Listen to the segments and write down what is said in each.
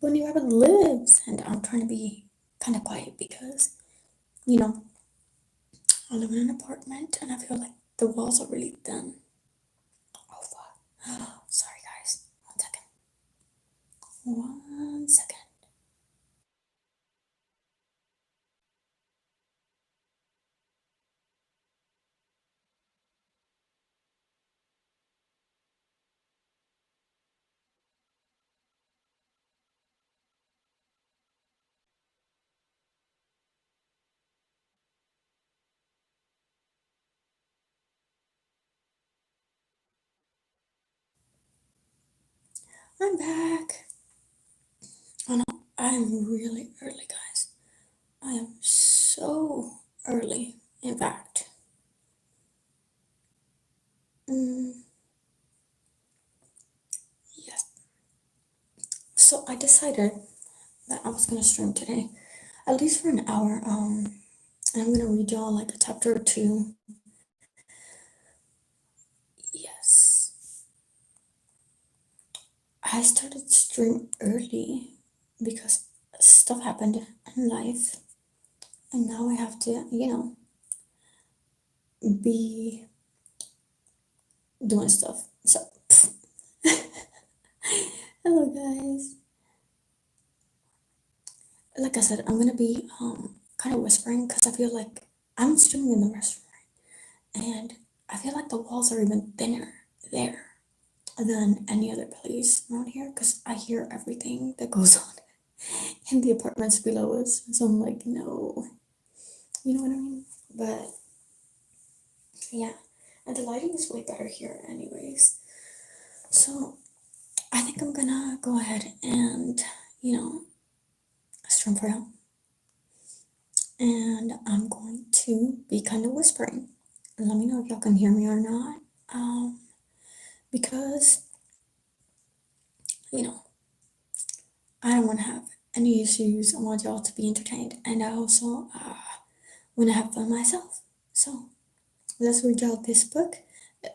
Bunny Rabbit lives, and I'm trying to be kind of quiet because, you know, I live in an apartment and I feel like the walls are really thin. Oh, fuck. Sorry, guys. 1 second. 1 second. I'm back. Oh no, I'm really early, guys. I am so early. In fact, mm, yes. So I decided that I was gonna stream today, at least for an hour. And I'm gonna read y'all like a chapter or two. Yes, I started stream early because stuff happened in life, and now I have to, be doing stuff. So, hello guys. Like I said, I'm gonna be kind of whispering because I feel like I'm streaming in the restaurant, and I feel like the walls are even thinner there than any other place around here because I hear everything that goes on in the apartments below us. So I'm like, no, you know what I mean? But yeah, and the lighting is way better here, anyways. So I think I'm gonna go ahead and, you know, stream for y'all. And I'm going to be kind of whispering. Let me know if y'all can hear me or not. Um, because, you know, I don't want to have any issues. I want y'all to be entertained. And I also want to have fun myself. So let's read out this book.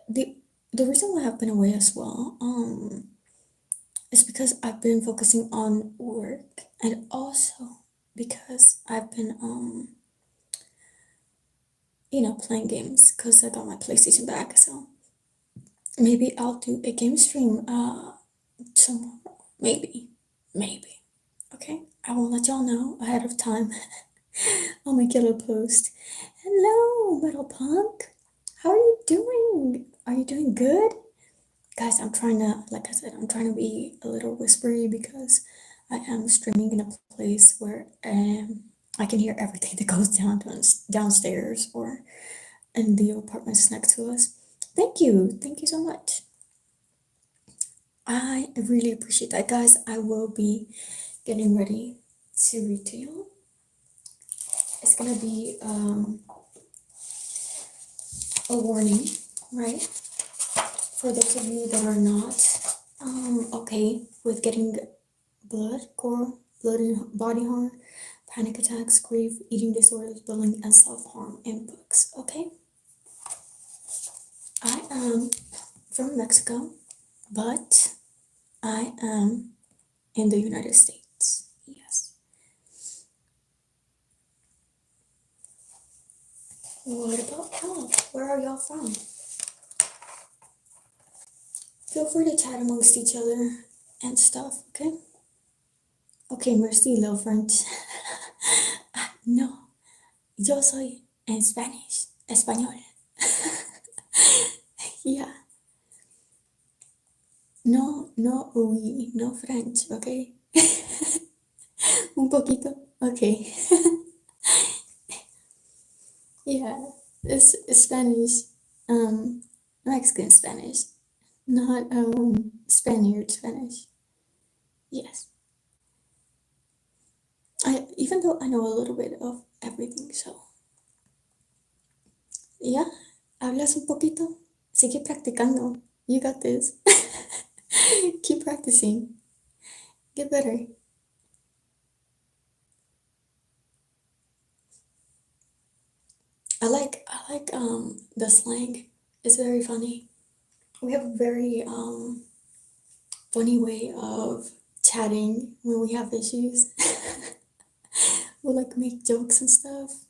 The the reason why I've been away as well, is because I've been focusing on work and also because I've been playing games because I got my PlayStation back. So maybe I'll do a game stream tomorrow. Maybe. Okay? I will let y'all know ahead of time. I'll make a little post. Hello, Metal Punk. How are you doing? Are you doing good? Guys, I'm trying to, like I said, I'm trying to be a little whispery because I am streaming in a place where I can hear everything that goes downstairs or in the apartments next to us. Thank you so much. I really appreciate that, guys. I will be getting ready to read to you. It's gonna be a warning, right? For those of you that are not okay with getting blood, gore, blood and body harm, panic attacks, grief, eating disorders, bullying, and self-harm in books. Okay, I am from Mexico, but I am in the United States. Yes. What about y'all? Where are y'all from? Feel free to chat amongst each other and stuff, okay? Okay, merci, little French. No, yo soy en Spanish, español. Yeah, no, no, oui, no French, okay? Un poquito, okay. Yeah, it's Spanish, Mexican Spanish, not Spaniard Spanish. Yes, even though I know a little bit of everything, so yeah, hablas un poquito. Sigue practicando. You got this. Keep practicing. Get better. I like the slang. It's very funny. We have a very funny way of chatting when we have issues. We'll like make jokes and stuff.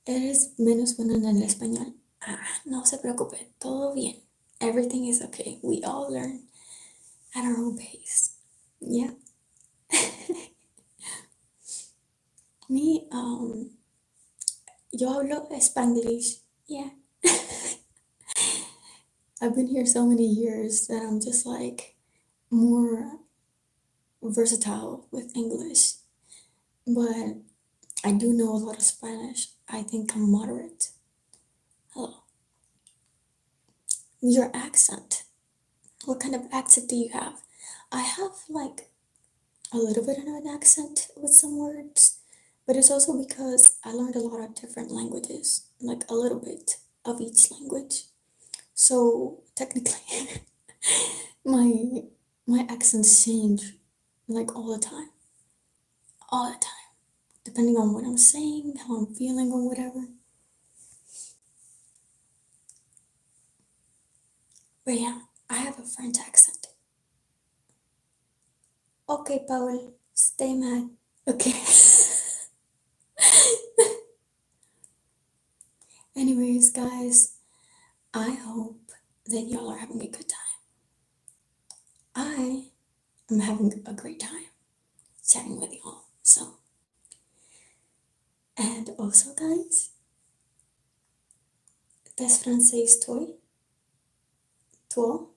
¿Eres menos bueno en el español? No se preocupe, todo bien. Everything is okay. We all learn at our own pace. Yeah. Me, yo hablo Spanglish. Yeah. I've been here so many years that I'm just like more versatile with English. But I do know a lot of Spanish. I think I'm moderate. Hello. Your accent. What kind of accent do you have? I have like a little bit of an accent with some words, but it's also because I learned a lot of different languages, like a little bit of each language. So technically, my my accents change like all the time, depending on what I'm saying, how I'm feeling, or whatever. But yeah, I have a French accent. Okay, Paul, stay mad. Okay. Anyways, guys, I hope that y'all are having a good time. I am having a great time chatting with y'all. So, and also, guys, ¿es francés toy? Tuo?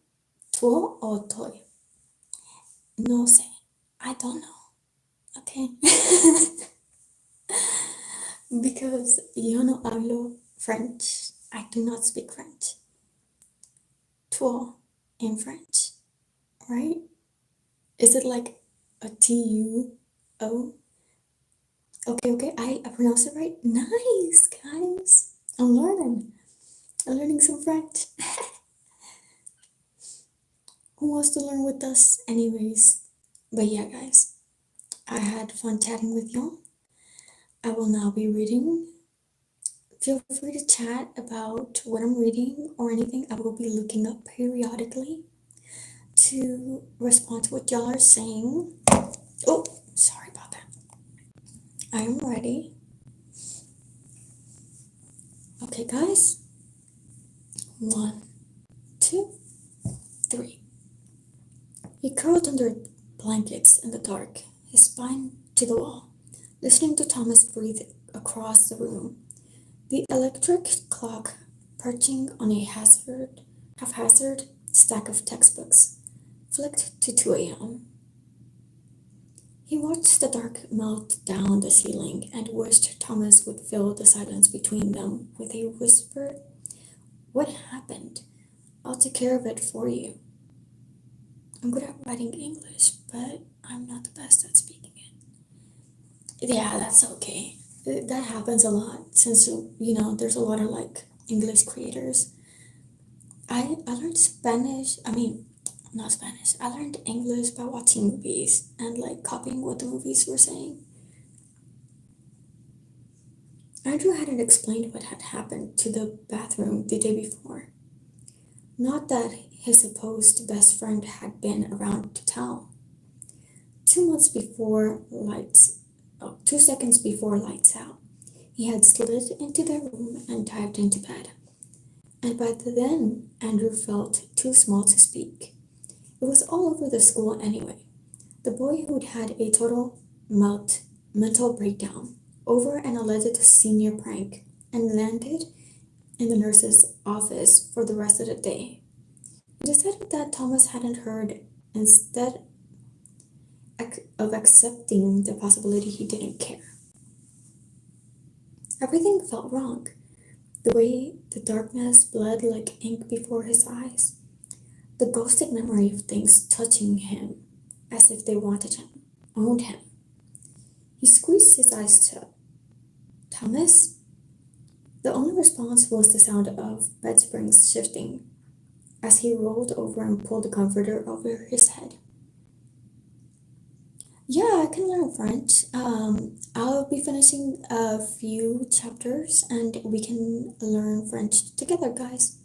Tuo or toy? No sé. I don't know. Okay? Because yo no hablo French. I do not speak French. Tuo in French, right? Is it like a Tuo? Okay, I pronounced it right. Nice, guys. I'm learning. I'm learning some French. Who wants to learn with us? Anyways, but yeah, guys, I had fun chatting with y'all. I will now be reading. Feel free to chat about what I'm reading or anything I will be looking up periodically to respond to what y'all are saying. Oh, sorry about that. I am ready. Okay, guys. 1, 2, 3. He curled under blankets in the dark, his spine to the wall, listening to Thomas breathe across the room. The electric clock, perching on a haphazard stack of textbooks, flicked to 2 a.m. He watched the dark melt down the ceiling and wished Thomas would fill the silence between them with a whisper. What happened? I'll take care of it for you. I'm good at writing English, but I'm not the best at speaking it. Yeah, that's okay. That happens a lot since, there's a lot of like English creators. I learned Spanish, not Spanish. I learned English by watching movies and like copying what the movies were saying. Andrew hadn't explained what had happened to the bathroom the day before. Not that his supposed best friend had been around to tell. 2 seconds before lights out, he had slid into their room and dived into bed. And by then, Andrew felt too small to speak. It was all over the school anyway. The boy who'd had a total mental breakdown over an alleged senior prank and landed in the nurse's office for the rest of the day. He decided that Thomas hadn't heard. Instead of accepting the possibility, he didn't care. Everything felt wrong. The way the darkness bled like ink before his eyes. The ghosted memory of things touching him as if they wanted him, owned him. He squeezed his eyes shut. Thomas? The only response was the sound of bed springs shifting as he rolled over and pulled the comforter over his head. Yeah, I can learn French. I'll be finishing a few chapters and we can learn French together, guys.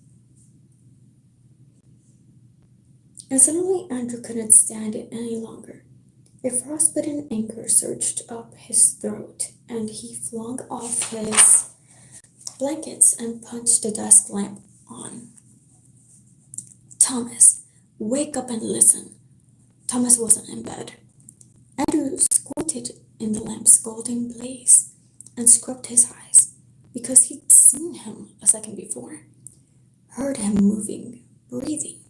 And suddenly Andrew couldn't stand it any longer. A frostbitten anger surged up his throat, and he flung off his blankets and punched the desk lamp on. Thomas, wake up and listen. Thomas wasn't in bed. Andrew squinted in the lamp's golden blaze and scrubbed his eyes because he'd seen him a second before, heard him moving, breathing.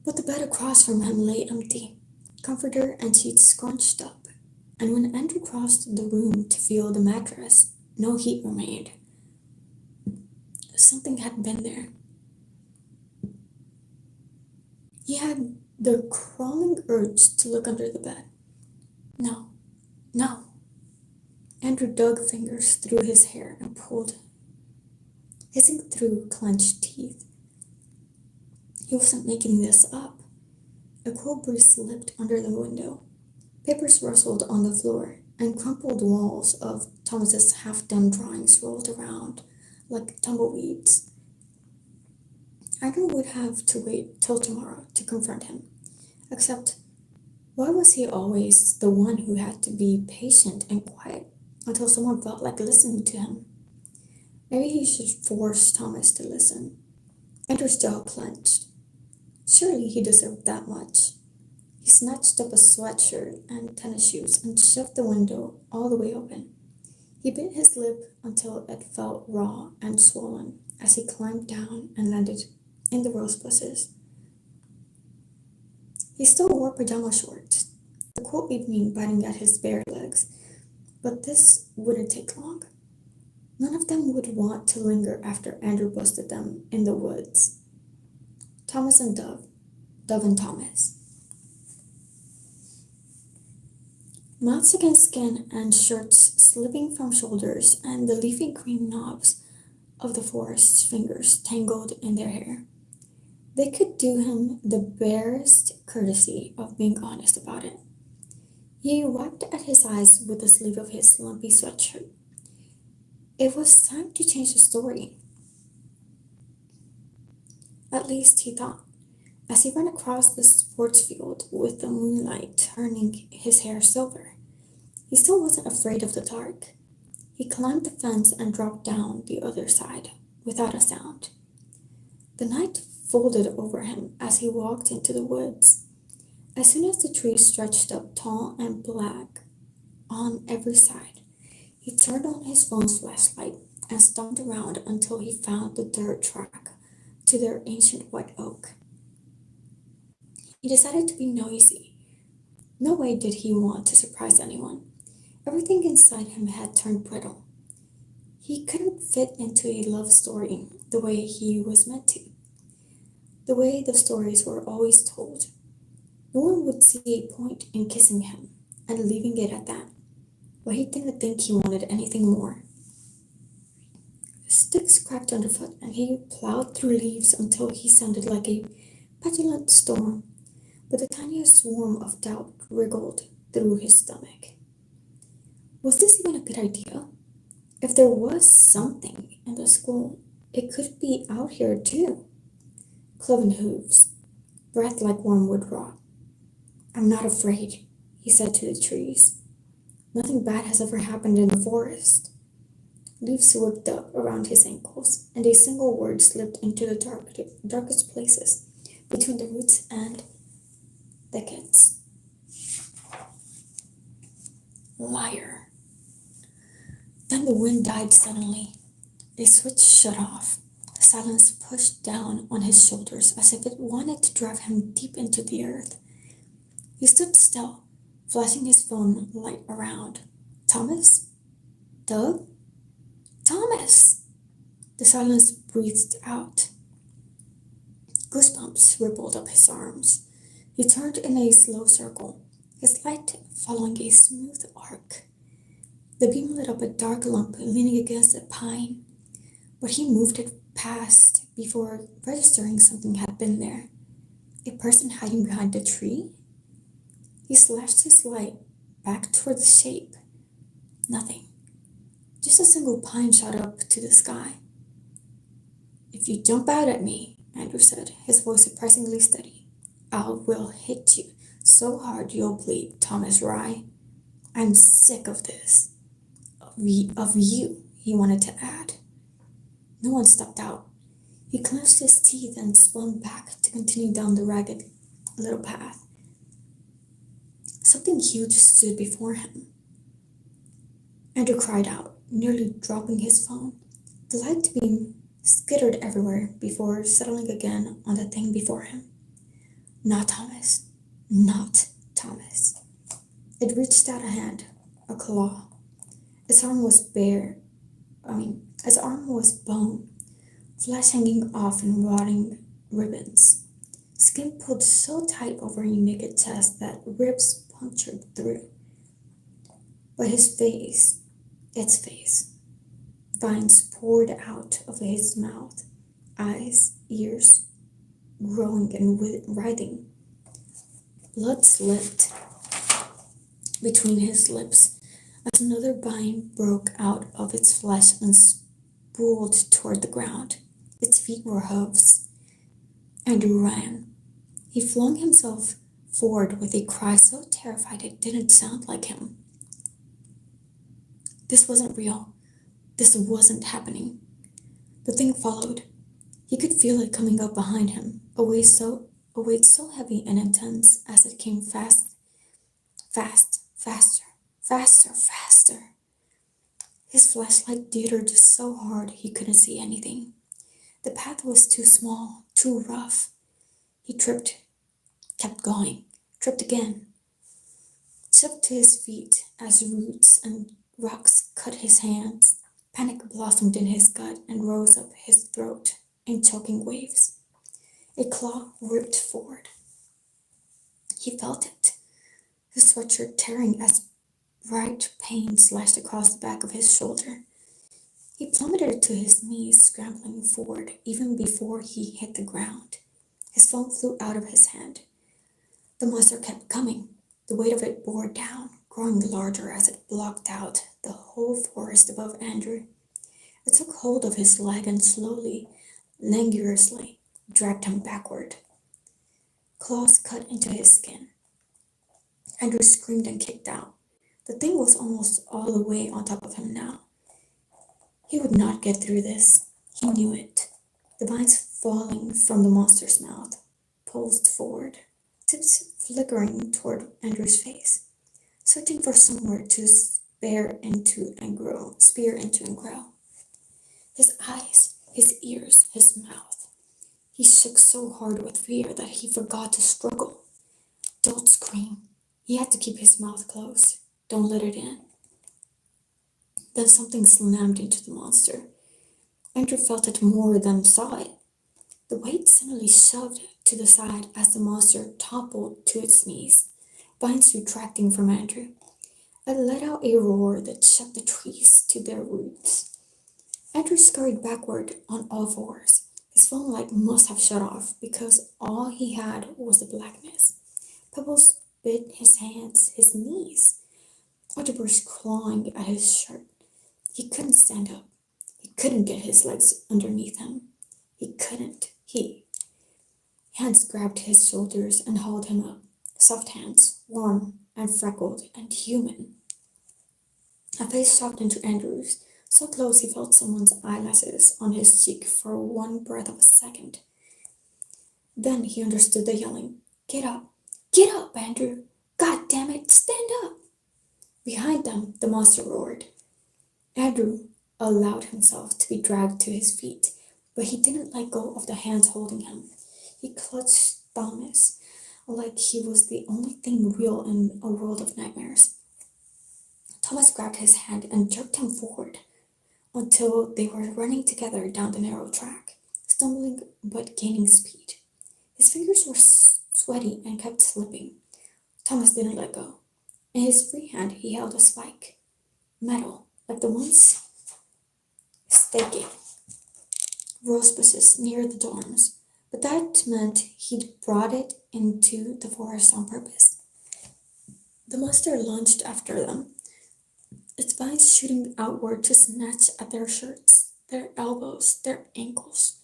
But the bed across from him lay empty, comforter and sheets scrunched up, and when Andrew crossed the room to feel the mattress, no heat remained. Something had been there. He had the crawling urge to look under the bed. No, no. Andrew dug fingers through his hair and pulled, hissing through clenched teeth. He wasn't making this up. A cool breeze slipped under the window. Papers rustled on the floor, and crumpled walls of Thomas's half-done drawings rolled around like tumbleweeds. Andrew would have to wait till tomorrow to confront him. Except, why was he always the one who had to be patient and quiet until someone felt like listening to him? Maybe he should force Thomas to listen. Andrew's jaw clenched. Surely he deserved that much. He snatched up a sweatshirt and tennis shoes and shoved the window all the way open. He bit his lip until it felt raw and swollen as he climbed down and landed in the rose bushes. He still wore pajama shorts, the cool evening biting at his bare legs, but this wouldn't take long. None of them would want to linger after Andrew busted them in the woods. Thomas and Dove, Dove and Thomas. Mouths against skin and shirts slipping from shoulders and the leafy green knobs of the forest's fingers tangled in their hair. They could do him the barest courtesy of being honest about it. He wiped at his eyes with the sleeve of his lumpy sweatshirt. It was time to change the story. At least he thought, as he ran across the sports field with the moonlight turning his hair silver. He still wasn't afraid of the dark. He climbed the fence and dropped down the other side without a sound. The night folded over him as he walked into the woods. As soon as the trees stretched up tall and black on every side, he turned on his phone's flashlight and stomped around until he found the dirt track to their ancient white oak. He decided to be noisy. No way did he want to surprise anyone. Everything inside him had turned brittle. He couldn't fit into a love story the way he was meant to, the way the stories were always told. No one would see a point in kissing him and leaving it at that, but he didn't think he wanted anything more. Sticks cracked underfoot and he plowed through leaves until he sounded like a petulant storm, but the tiniest swarm of doubt wriggled through his stomach. Was this even a good idea? If there was something in the school, it could be out here too. Cloven hooves, breath like wormwood rot. I'm not afraid, he said to the trees. Nothing bad has ever happened in the forest. Leaves whipped up around his ankles, and a single word slipped into the darkest places between the roots and thickets. Liar. Then the wind died suddenly. A switch shut off. Silence pushed down on his shoulders as if it wanted to drive him deep into the earth. He stood still, flashing his phone light around. Thomas? Doug? Thomas! The silence breathed out. Goosebumps rippled up his arms. He turned in a slow circle, his light following a smooth arc. The beam lit up a dark lump leaning against a pine, but he moved it past before registering something had been there. A person hiding behind a tree? He slashed his light back toward the shape. Nothing. Just a single pine shot up to the sky. If you jump out at me, Andrew said, his voice surprisingly steady, I will hit you so hard you'll bleed, Thomas Rye. I'm sick of this. Of you, he wanted to add. No one stepped out. He clenched his teeth and spun back to continue down the ragged little path. Something huge stood before him. Andrew cried out, nearly dropping his phone. The light beam skittered everywhere before settling again on the thing before him. Not Thomas. Not Thomas. It reached out a hand, a claw. Its arm was its arm was bone, flesh hanging off in rotting ribbons. Skin pulled so tight over a naked chest that ribs punctured through. But its face, vines poured out of his mouth, eyes, ears, growing and writhing. Blood slipped between his lips as another vine broke out of its flesh and spooled toward the ground. Its feet were hooves. Andrew ran. He flung himself forward with a cry so terrified it didn't sound like him. This wasn't real. This wasn't happening. The thing followed. He could feel it coming up behind him, a weight so heavy and intense as it came faster. His flashlight glittered so hard he couldn't see anything. The path was too small, too rough. He tripped, kept going, tripped again, jumped to his feet as roots and rocks cut his hands. Panic blossomed in his gut and rose up his throat in choking waves. A claw ripped forward. He felt it, his sweatshirt tearing as bright pain slashed across the back of his shoulder. He plummeted to his knees, scrambling forward even before he hit the ground. His phone flew out of his hand. The monster kept coming. The weight of it bore down, growing larger as it blocked out the whole forest above Andrew. It took hold of his leg and slowly, languorously, dragged him backward. Claws cut into his skin. Andrew screamed and kicked out. The thing was almost all the way on top of him now. He would not get through this. He knew it. The vines falling from the monster's mouth pulsed forward, tips flickering toward Andrew's face, searching for somewhere to spear into and grow. His eyes, his ears, his mouth. He shook so hard with fear that he forgot to struggle. Don't scream. He had to keep his mouth closed. Don't let it in. Then something slammed into the monster. Andrew felt it more than saw it. The weight suddenly shoved to the side as the monster toppled to its knees, vines retracting from Andrew. It let out a roar that shook the trees to their roots. Andrew scurried backward on all fours. His phone light must have shut off because all he had was the blackness. Pebbles bit his hands, his knees. Octopus clawing at his shirt. He couldn't stand up. He couldn't get his legs underneath him. He couldn't. Hands grabbed his shoulders and hauled him up. Soft hands, warm and freckled and human. A face shot into Andrew's, so close he felt someone's eyelashes on his cheek for one breath of a second. Then he understood the yelling. Get up! Get up, Andrew! God damn it, stand up! Behind them, the monster roared. Andrew allowed himself to be dragged to his feet, but he didn't let go of the hands holding him. He clutched Thomas like he was the only thing real in a world of nightmares. Thomas grabbed his hand and jerked him forward until they were running together down the narrow track, stumbling but gaining speed. His fingers were sweaty and kept slipping. Thomas didn't let go. In his free hand he held a spike, metal, like the ones staking rose bushes near the dorms, but that meant he'd brought it into the forest on purpose. The monster lunged after them, its vines shooting outward to snatch at their shirts, their elbows, their ankles.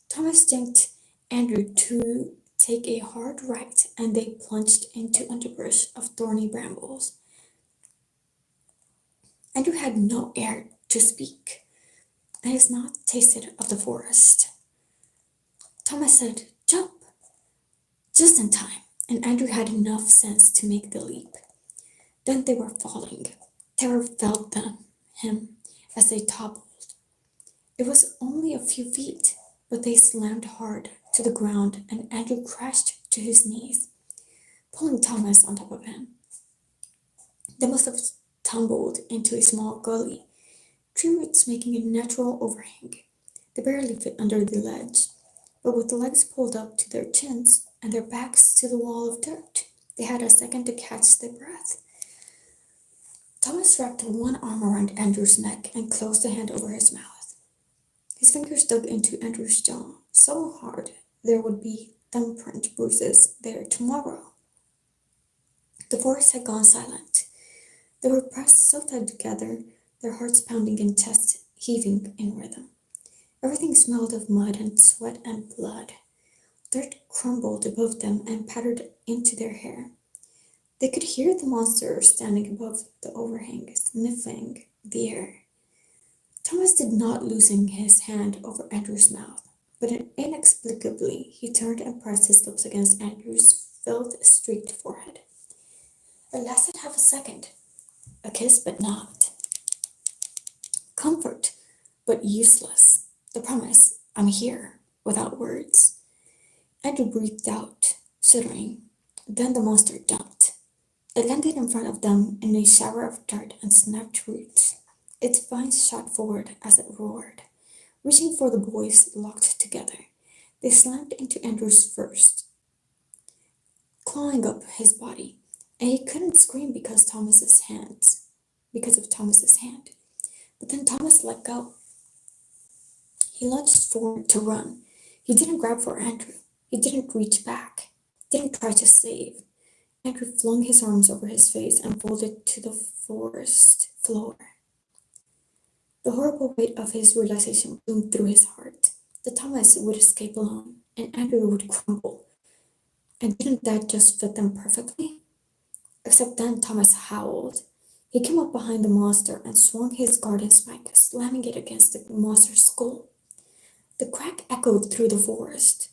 Thomas yanked Andrew to take a hard right, and they plunged into underbrush of thorny brambles. Andrew had no air to speak, and his mouth tasted of the forest. Thomas said, "Jump!" just in time, and Andrew had enough sense to make the leap. Then they were falling. Terror felt him as they toppled. It was only a few feet, but they slammed hard to the ground, and Andrew crashed to his knees, pulling Thomas on top of him. They must have tumbled into a small gully, tree roots making a natural overhang. They barely fit under the ledge, but with the legs pulled up to their chins and their backs to the wall of dirt, they had a second to catch their breath. Thomas wrapped one arm around Andrew's neck and closed a hand over his mouth. His fingers dug into Andrew's jaw so hard there would be thumbprint bruises there tomorrow. The forest had gone silent. They were pressed so tight together, their hearts pounding and chests heaving in rhythm. Everything smelled of mud and sweat and blood. Dirt crumbled above them and pattered into their hair. They could hear the monster standing above the overhang, sniffing the air. Thomas did not loosen his hand over Andrew's mouth, but inexplicably he turned and pressed his lips against Andrew's filth-streaked forehead. It lasted half a second. A kiss, but not. Comfort, but useless. The promise, "I'm here," without words. Andrew breathed out, shuddering. Then the monster jumped. It landed in front of them in a shower of dirt and snapped roots. Its vines shot forward as it roared, reaching for the boys locked together. They slammed into Andrews first, clawing up his body, and he couldn't scream because of Thomas's hand. But then Thomas let go. He lunged forward to run. He didn't grab for Andrew. He didn't reach back. Didn't try to save. Andrew flung his arms over his face and folded to the forest floor. The horrible weight of his realization boomed through his heart. That Thomas would escape alone, and Andrew would crumble. And didn't that just fit them perfectly? Except then Thomas howled. He came up behind the monster and swung his garden spike, slamming it against the monster's skull. The crack echoed through the forest.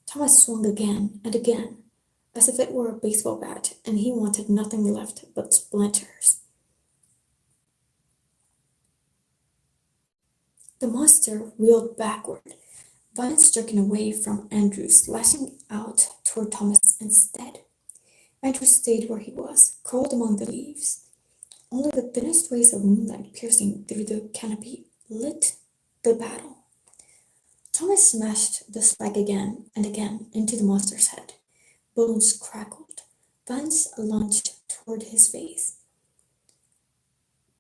Thomas swung again and again, as if it were a baseball bat, and he wanted nothing left but splinters. The monster reeled backward, vines jerking away from Andrew, slashing out toward Thomas instead. Andrew stayed where he was, curled among the leaves. Only the thinnest rays of moonlight piercing through the canopy lit the battle. Thomas smashed the spike again and again into the monster's head. Bones crackled. Vines lunged toward his face,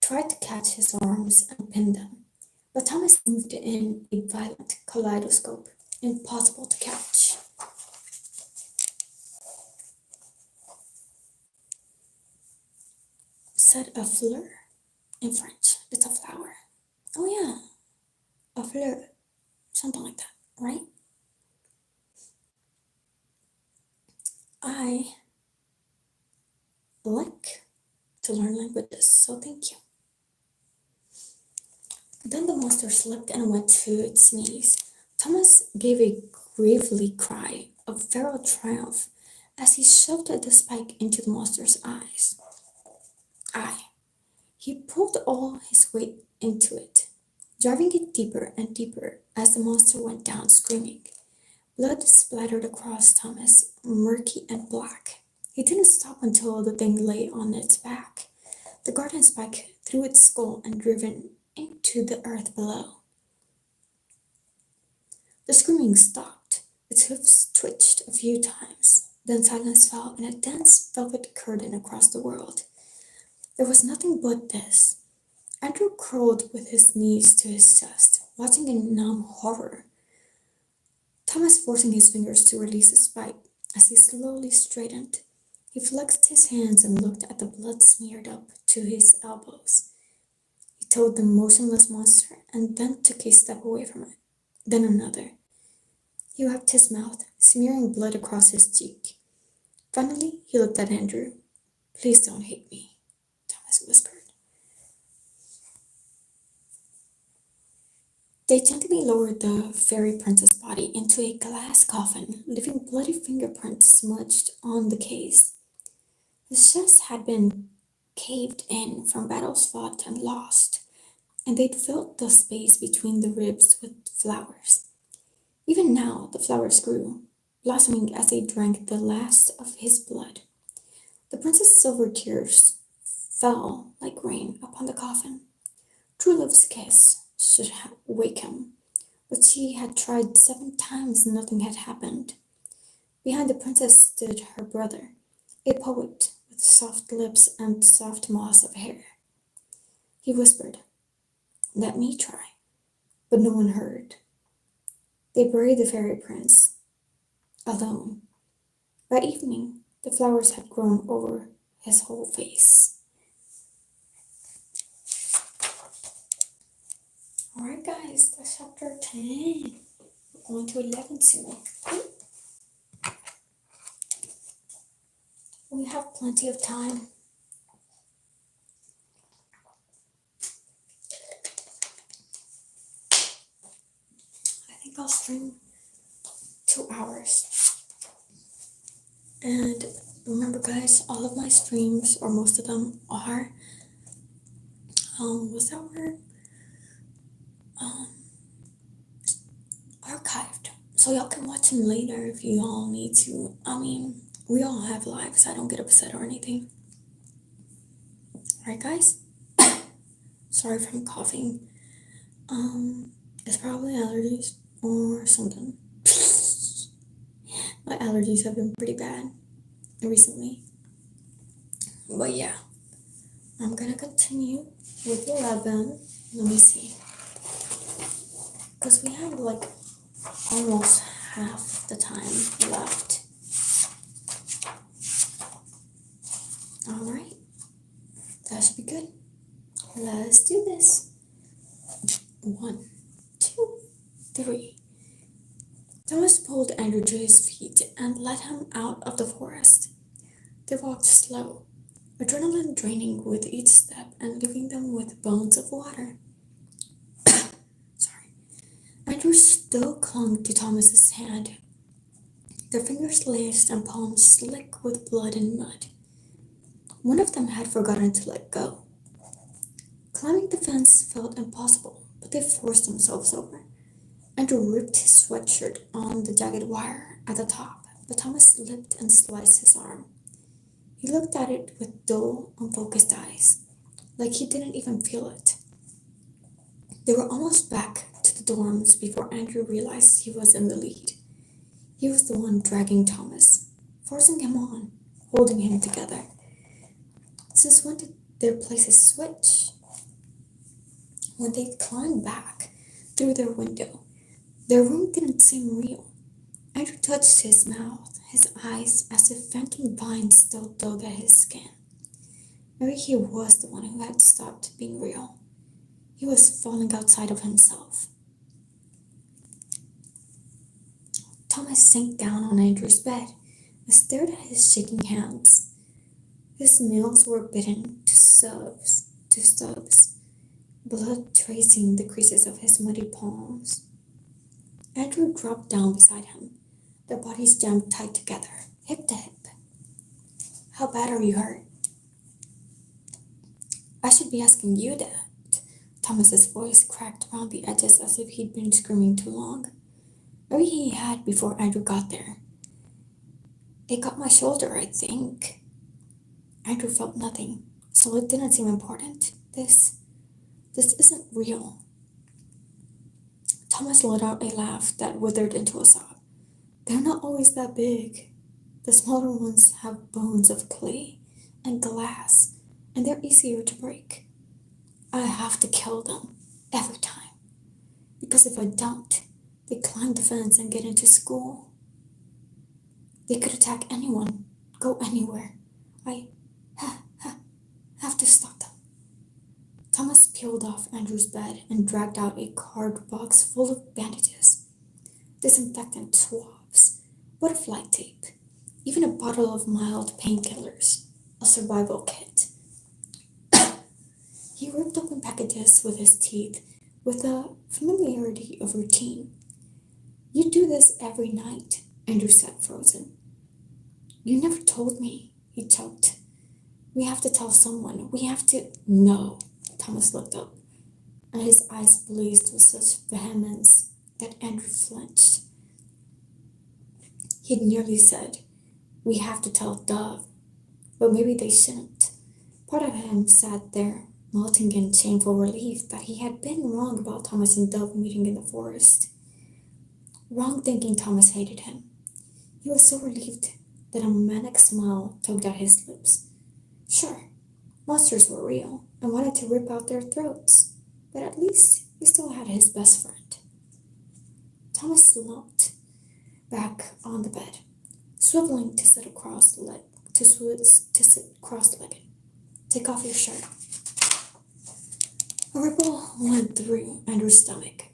tried to catch his arms and pin them. But Thomas moved in a violent kaleidoscope, impossible to catch. Said a fleur in French. It's a flower. Oh yeah, a fleur. Something like that, right? I like to learn languages, so thank you. Then the monster slipped and went to its knees. Thomas gave a gravely cry of feral triumph as he shoved the spike into the monster's eyes. He pulled all his weight into it, driving it deeper and deeper as the monster went down screaming. Blood splattered across Thomas, murky and black. He didn't stop until the thing lay on its back, the garden spike through its skull and driven into the earth below. The screaming stopped. Its hoofs twitched a few times. Then silence fell in a dense velvet curtain across the world. There was nothing but this. Andrew curled with his knees to his chest, watching in numb horror. Thomas forcing his fingers to release the spike as he slowly straightened. He flexed his hands and looked at the blood smeared up to his elbows. He toed the motionless monster and then took a step away from it, then another. He wiped his mouth, smearing blood across his cheek. Finally, he looked at Andrew. Please don't hate me, Thomas whispered. They gently lowered the fairy prince's body into a glass coffin, leaving bloody fingerprints smudged on the case. His chest had been caved in from battles fought and lost, and they'd filled the space between the ribs with flowers. Even now, the flowers grew, blossoming as they drank the last of his blood. The prince's silver tears fell like rain upon the coffin. True love's kiss should wake him, but she had tried 7 times and nothing had happened. Behind the princess stood her brother, a poet with soft lips and soft moss of hair. He whispered, "Let me try," but no one heard. They buried the fairy prince, alone. By evening, the flowers had grown over his whole face. Alright guys, that's chapter 10. We're going to 11 soon. We have plenty of time. I think I'll stream 2 hours. And remember guys, all of my streams, or most of them, are what's that word? Archived. So y'all can watch them later if you all need to. I mean, we all have lives. I don't get upset or anything. Alright guys? Sorry if I'm coughing. It's probably allergies or something. My allergies have been pretty bad recently. But yeah, I'm gonna continue with 11. Let me see. Because we have like almost half the time left. Alright, that should be good. Let's do this. 1, 2, 3. Thomas pulled Andrew to his feet and led him out of the forest. They walked slow, adrenaline draining with each step and leaving them with bones of water. Sorry. Andrew still clung to Thomas's hand, their fingers laced and palms slick with blood and mud. One of them had forgotten to let go. Climbing the fence felt impossible, but they forced themselves over. Andrew ripped his sweatshirt on the jagged wire at the top, but Thomas slipped and sliced his arm. He looked at it with dull, unfocused eyes, like he didn't even feel it. They were almost back to the dorms before Andrew realized he was in the lead. He was the one dragging Thomas, forcing him on, holding him together. Since when did their places switch? When they climbed back through their window, their room didn't seem real. Andrew touched his mouth, his eyes, as if phantom vines still dug at his skin. Maybe he was the one who had stopped being real. He was falling outside of himself. Thomas sank down on Andrew's bed and stared at his shaking hands. His nails were bitten to stubs, blood tracing the creases of his muddy palms. Andrew dropped down beside him, their bodies jammed tight together, hip to hip. "How bad are you hurt?" "I should be asking you that." Thomas's voice cracked around the edges as if he'd been screaming too long. Maybe he had before Andrew got there. "It got my shoulder, I think." Andrew felt nothing, so it didn't seem important. This isn't real. Thomas let out a laugh that withered into a sob. "They're not always that big. The smaller ones have bones of clay and glass, and they're easier to break. I have to kill them, every time. Because if I don't, they climb the fence and get into school. They could attack anyone, go anywhere. I have to stop them." Thomas peeled off Andrew's bed and dragged out a card box full of bandages, disinfectant swabs, butterfly tape, even a bottle of mild painkillers, a survival kit. He ripped open packages with his teeth with the familiarity of routine. You do this every night, Andrew said, frozen. You never told me, he choked. We have to tell someone. We have to. No. Thomas looked up, and his eyes blazed with such vehemence that Andrew flinched. He'd nearly said, We have to tell Dove, but maybe they shouldn't. Part of him sat there, melting in shameful relief that he had been wrong about Thomas and Dove meeting in the forest. Wrong thinking Thomas hated him. He was so relieved that a manic smile tugged at his lips. Sure, monsters were real and wanted to rip out their throats, but at least he still had his best friend. Thomas slumped back on the bed, swiveling to sit cross-legged. Take off your shirt. A ripple went through Andrew's stomach.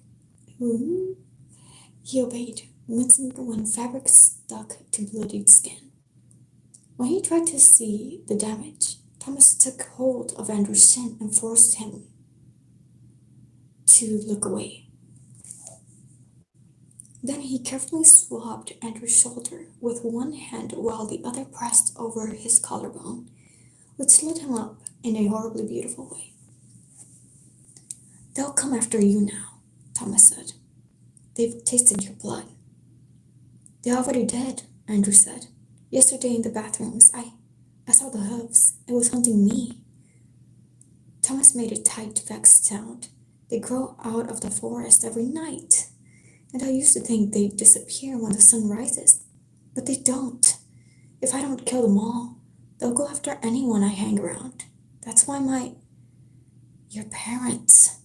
He obeyed, wincing when fabric stuck to bloodied skin. When he tried to see the damage, Thomas took hold of Andrew's chin and forced him to look away. Then he carefully swabbed Andrew's shoulder with one hand while the other pressed over his collarbone, which lit him up in a horribly beautiful way. They'll come after you now, Thomas said. They've tasted your blood. They already did, Andrew said. Yesterday in the bathrooms, I saw the hooves. It was hunting me. Thomas made a tight, vexed sound. They grow out of the forest every night, and I used to think they'd disappear when the sun rises, but they don't. If I don't kill them all, they'll go after anyone I hang around. That's why your parents,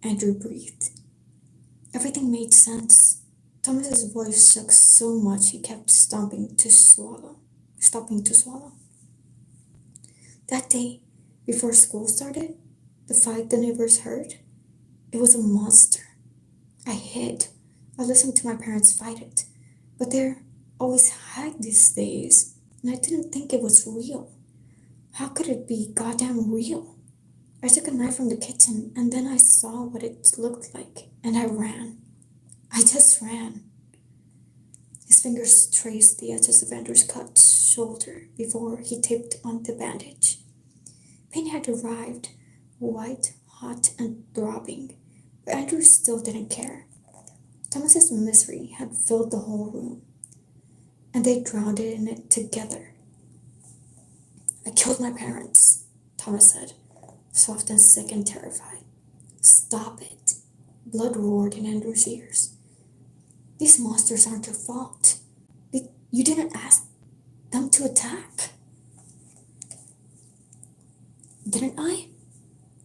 Andrew breathed. Everything made sense. Thomas's voice shook so much he kept stopping to swallow. That day, before school started, the fight the neighbors heard, it was a monster. I hid. I listened to my parents fight it, but they're always hide these days, and I didn't think it was real. How could it be goddamn real? I took a knife from the kitchen, and then I saw what it looked like, and I ran. I just ran. His fingers traced the edges of Andrew's cut shoulder before he taped on the bandage. Pain had arrived, white, hot, and throbbing, but Andrew still didn't care. Thomas's misery had filled the whole room, and they drowned in it together. I killed my parents, Thomas said, soft and sick and terrified. Stop it. Blood roared in Andrew's ears. These monsters aren't your fault. You didn't ask them to attack. Didn't I?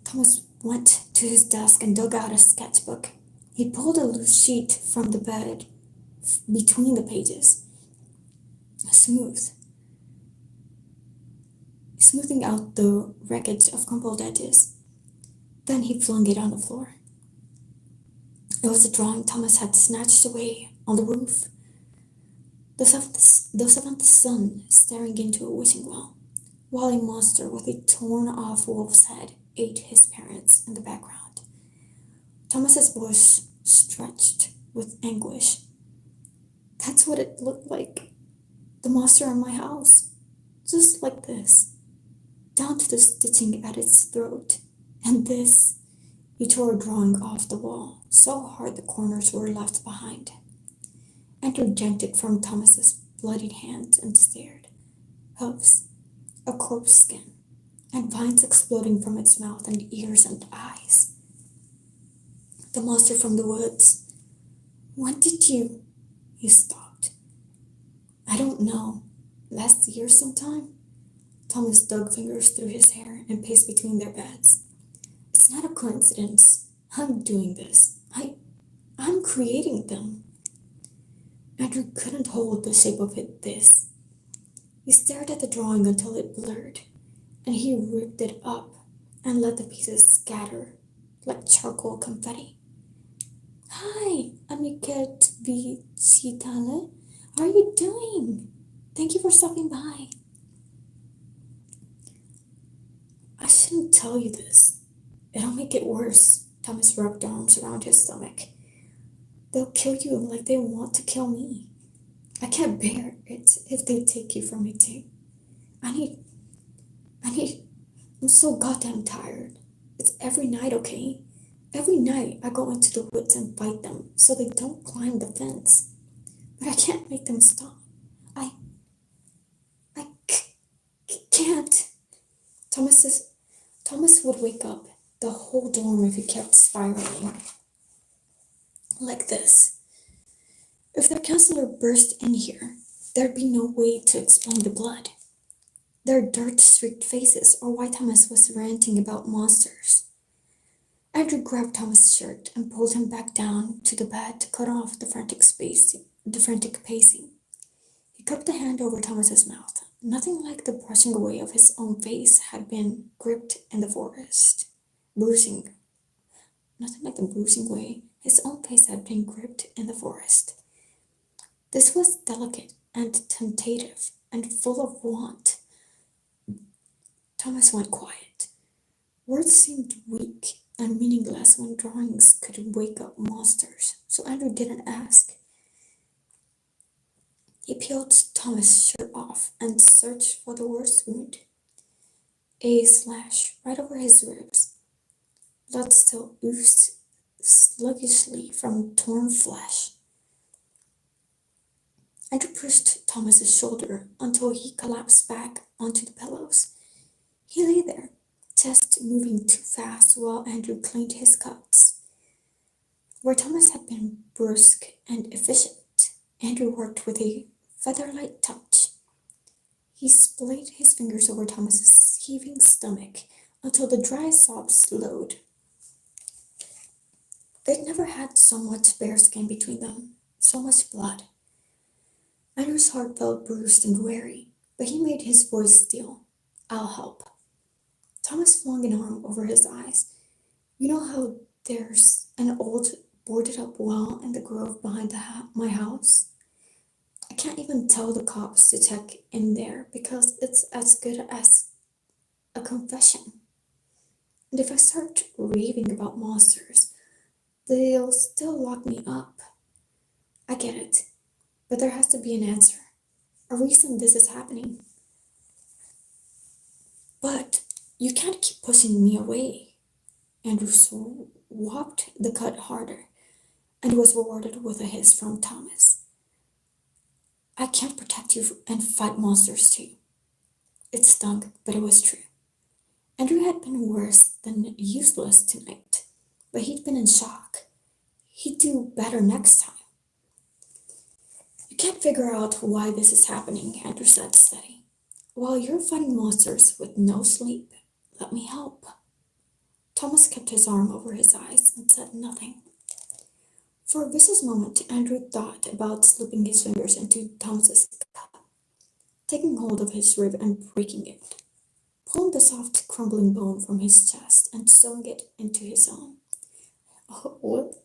Thomas went to his desk and dug out a sketchbook. He pulled a loose sheet from the bed between the pages, smoothing out the wreckage of crumpled edges. Then he flung it on the floor. It was a drawing Thomas had snatched away on the roof. The seventh son staring into a wishing well, while a monster with a torn-off wolf's head ate his parents in the background. Thomas's voice stretched with anguish. That's what it looked like. The monster in my house. Just like this. Down to the stitching at its throat. And this. He tore a drawing off the wall, so hard the corners were left behind. Andrew yanked it from Thomas's bloodied hands and stared. Hooves, a corpse skin, and vines exploding from its mouth and ears and eyes. The monster from the woods. When did you? He stopped. I don't know. Last year sometime? Thomas dug fingers through his hair and paced between their beds. It's not a coincidence. I'm doing this. I'm creating them. Andrew couldn't hold the shape of this. He stared at the drawing until it blurred, and he ripped it up and let the pieces scatter like charcoal confetti. Hi, amiche vicitale. What are you doing? Thank you for stopping by. I shouldn't tell you this. It'll make it worse. Thomas rubbed arms around his stomach. They'll kill you like they want to kill me. I can't bear it if they take you from me too. I need. I'm so goddamn tired. It's every night, okay? Every night I go into the woods and fight them so they don't climb the fence. But I can't make them stop. I. Can't. Thomas would wake up the whole dorm if he kept spiraling like this. If their counselor burst in here, there'd be no way to explain the blood. Their dirt-streaked faces, or why Thomas was ranting about monsters. Andrew grabbed Thomas' shirt and pulled him back down to the bed to cut off the frantic pacing. He cupped a hand over Thomas's mouth. Nothing like the brushing away of his own face had been gripped in the forest. Nothing like the bruising way his own face had been gripped in the forest. This was delicate and tentative and full of want. Thomas went quiet. Words seemed weak and meaningless when drawings could wake up monsters, so Andrew didn't ask. He peeled Thomas' shirt off and searched for the worst wound. A slash right over his ribs. Blood still oozed sluggishly from torn flesh. Andrew pushed Thomas's shoulder until he collapsed back onto the pillows. He lay there, chest moving too fast while Andrew cleaned his cuts. Where Thomas had been brusque and efficient, Andrew worked with a feather-light touch. He splayed his fingers over Thomas's heaving stomach until the dry sobs slowed. They'd never had so much bare skin between them, so much blood. Andrew's heart felt bruised and weary, but he made his voice steel. I'll help. Thomas flung an arm over his eyes. You know how there's an old boarded-up well in the grove behind my house? I can't even tell the cops to check in there because it's as good as a confession. And if I start raving about monsters, they'll still lock me up. I get it, but there has to be an answer, a reason this is happening. But you can't keep pushing me away. Andrew swapped the cut harder and was rewarded with a hiss from Thomas. I can't protect you and fight monsters too. It stung, but it was true. Andrew had been worse than useless tonight, but he'd been in shock. He'd do better next time. You can't figure out why this is happening, Andrew said steady. While you're fighting monsters with no sleep, let me help. Thomas kept his arm over his eyes and said nothing. For a vicious moment, Andrew thought about slipping his fingers into Thomas's cup, taking hold of his rib and breaking it, pulling the soft, crumbling bone from his chest and sewing it into his own. Oh, what?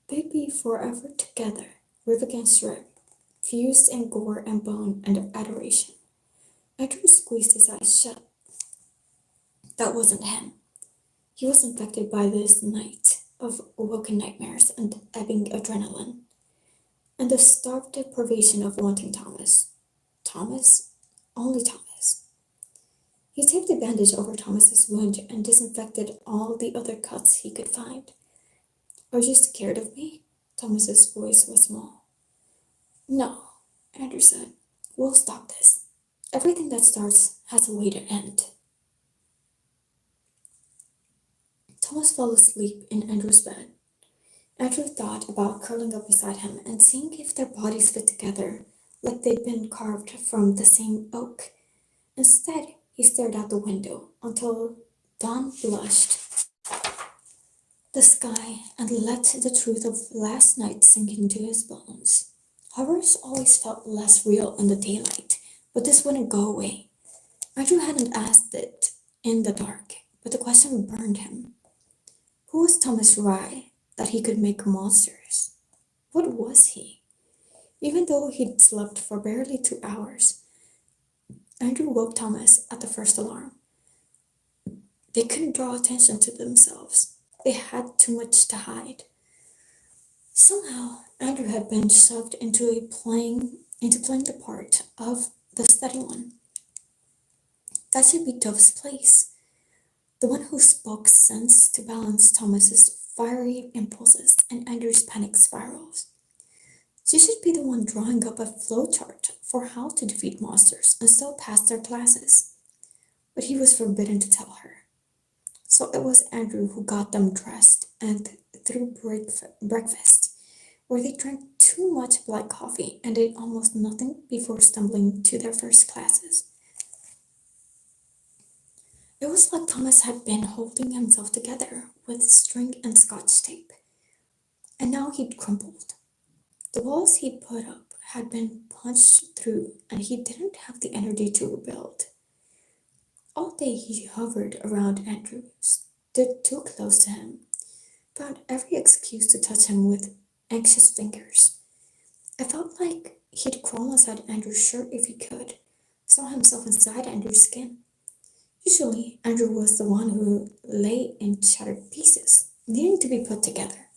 They'd be forever together, rib against rib, fused in gore and bone and adoration. Andrew squeezed his eyes shut. That wasn't him. He was infected by this night of woken nightmares and ebbing adrenaline, and the starved deprivation of wanting Thomas. Thomas? Only Thomas. He taped a bandage over Thomas's wound and disinfected all the other cuts he could find. Are you scared of me? Thomas's voice was small. No, Andrew said. We'll stop this. Everything that starts has a way to end. Thomas fell asleep in Andrew's bed. Andrew thought about curling up beside him and seeing if their bodies fit together, like they'd been carved from the same oak. Instead, he stared out the window until dawn blushed the sky and let the truth of last night sink into his bones. Horrors always felt less real in the daylight, but this wouldn't go away. Andrew hadn't asked it in the dark, but the question burned him. Who was Thomas Rye that he could make monsters? What was he? Even though he'd slept for barely 2 hours, Andrew woke Thomas at the first alarm. They couldn't draw attention to themselves. They had too much to hide. Somehow, Andrew had been shoved into playing the part of the steady one. That should be Dove's place, the one who spoke sense to balance Thomas's fiery impulses and Andrew's panic spirals. She should be the one drawing up a flowchart for how to defeat monsters and still pass their classes. But he was forbidden to tell her. So it was Andrew who got them dressed and through breakfast, where they drank too much black coffee and ate almost nothing before stumbling to their first classes. It was like Thomas had been holding himself together with string and scotch tape, and now he'd crumpled. The walls he'd put up had been punched through, and he didn't have the energy to rebuild. All day he hovered around Andrew, stood too close to him, found every excuse to touch him with anxious fingers. I felt like he'd crawl inside Andrew's shirt if he could, saw himself inside Andrew's skin. Usually, Andrew was the one who lay in shattered pieces, needing to be put together.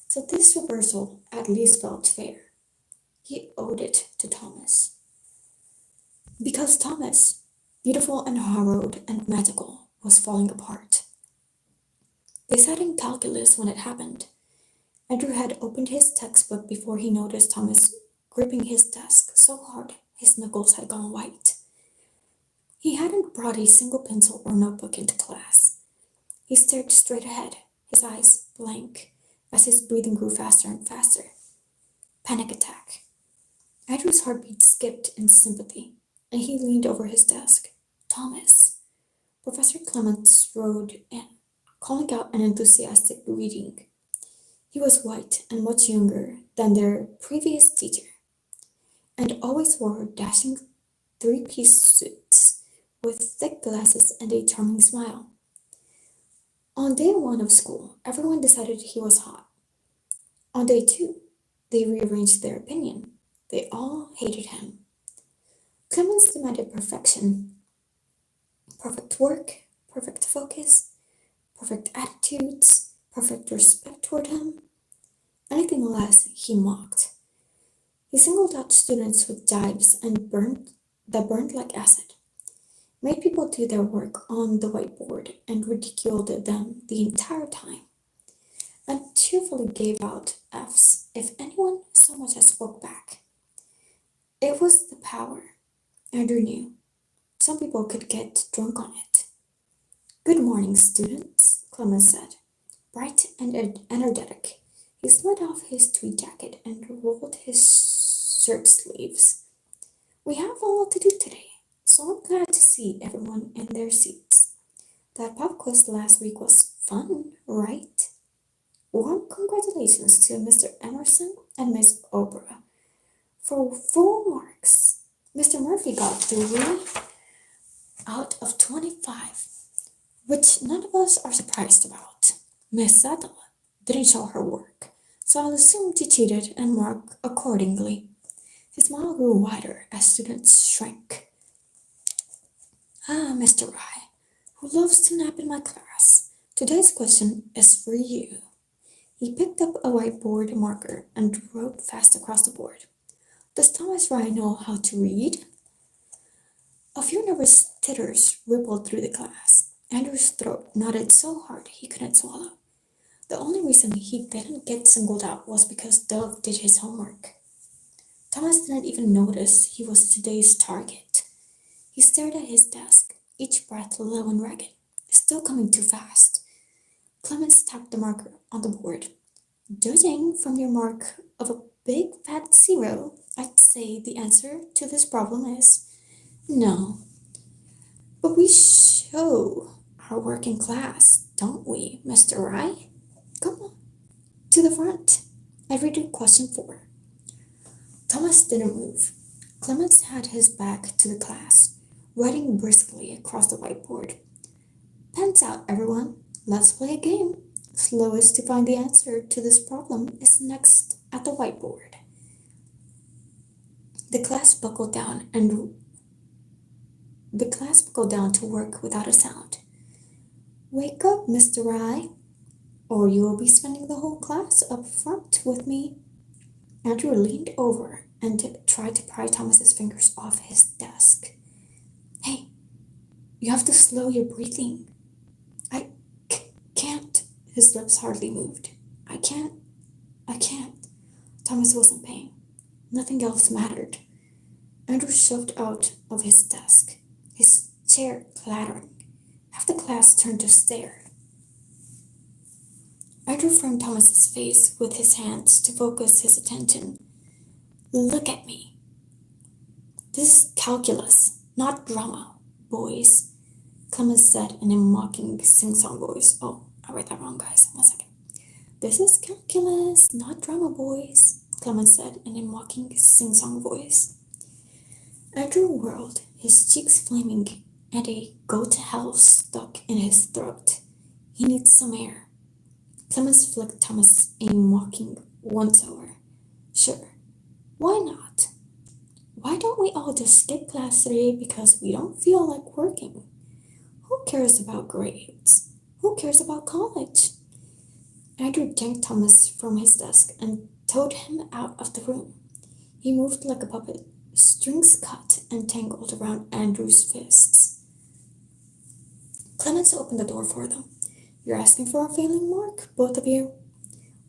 So this reversal at least felt fair. He owed it to Thomas. Because Thomas, beautiful and harrowed and magical, was falling apart. They sat in calculus when it happened. Andrew had opened his textbook before he noticed Thomas gripping his desk so hard his knuckles had gone white. He hadn't brought a single pencil or notebook into class. He stared straight ahead, his eyes blank, as his breathing grew faster and faster. Panic attack. Andrew's heartbeat skipped in sympathy, and he leaned over his desk. Thomas. Professor Clements rode in, calling out an enthusiastic greeting. He was white and much younger than their previous teacher, and always wore dashing three-piece suits with thick glasses and a charming smile. On day one of school, everyone decided he was hot. On day two, they rearranged their opinion. They all hated him. Clemens demanded perfection. Perfect work, perfect focus, perfect attitudes, perfect respect toward him. Anything less, he mocked. He singled out students with jibes that burned like acid, made people do their work on the whiteboard and ridiculed them the entire time, and cheerfully gave out Fs if anyone so much as spoke back. It was the power, Andrew knew. Some people could get drunk on it. Good morning, students, Clemens said, bright and energetic. He slid off his tweed jacket and rolled his shirt sleeves. We have a lot to do today, so I'm glad to see everyone in their seats. That pop quiz last week was fun, right? Warm congratulations to Mr. Emerson and Miss Oprah for full marks. Mr. Murphy got 3 out of 25, which none of us are surprised about. Miss Settle didn't show her work, so I'll assume she cheated and mark accordingly. His smile grew wider as students shrank. Ah, Mr. Rye, who loves to nap in my class, today's question is for you. He picked up a whiteboard marker and wrote fast across the board. Does Thomas Rye know how to read? A few nervous titters rippled through the class. Andrew's throat knotted so hard he couldn't swallow. The only reason he didn't get singled out was because Dove did his homework. Thomas didn't even notice he was today's target. He stared at his desk, each breath low and ragged, still coming too fast. Clemens tapped the marker on the board. Judging from your mark of a big fat 0, I'd say the answer to this problem is no. But we show our work in class, don't we, Mr. Rye? Come on, to the front. I read you question 4. Thomas didn't move. Clemens had his back to the class, writing briskly across the whiteboard. Pens out, everyone. Let's play a game. Slowest to find the answer to this problem is next at the whiteboard. The class buckled down and the class buckled down to work without a sound. Wake up, Mr. Rye, or you will be spending the whole class up front with me. Andrew leaned over and tried to pry Thomas's fingers off his desk. Hey, you have to slow your breathing. Can't. His lips hardly moved. I can't. Thomas was in pain. Nothing else mattered. Andrew shoved out of his desk, his chair clattering. Half the class turned to stare. Andrew framed Thomas's face with his hands to focus his attention. Look at me. This is calculus, not drama, boys, Clemens said in a mocking sing-song voice. Oh, I read that wrong, guys. 1 second. This is calculus, not drama, boys, Clemens said in a mocking sing-song voice. Andrew whirled, his cheeks flaming and a go-to-hell stuck in his throat. He needs some air. Clemens flicked Thomas a mocking once-over. Sure, why not? Why don't we all just skip class today because we don't feel like working? Who cares about grades? Who cares about college? Andrew yanked Thomas from his desk and towed him out of the room. He moved like a puppet, strings cut and tangled around Andrew's fists. Clemens opened the door for them. You're asking for a failing mark, both of you.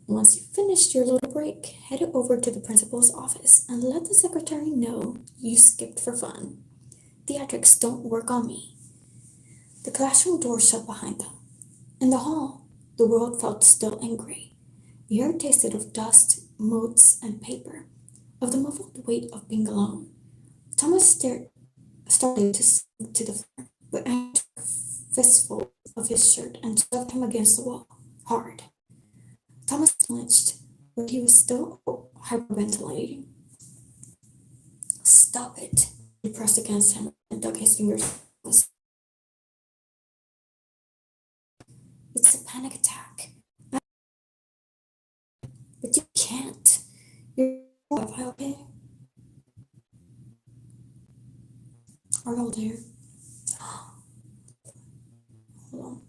Once you've finished your little break, head over to the principal's office and let the secretary know you skipped for fun. Theatrics don't work on me. The classroom door shut behind them. In the hall, the world felt still and gray. The air tasted of dust, motes, and paper, of the muffled weight of being alone. Thomas started to sink to the floor, but Anne took a fistful of his shirt and shoved him against the wall, hard. Thomas flinched, but he was still hyperventilating. Stop it, he pressed against him and dug his fingers. It's a panic attack. But you can't. You're okay? Are you there? Hold on.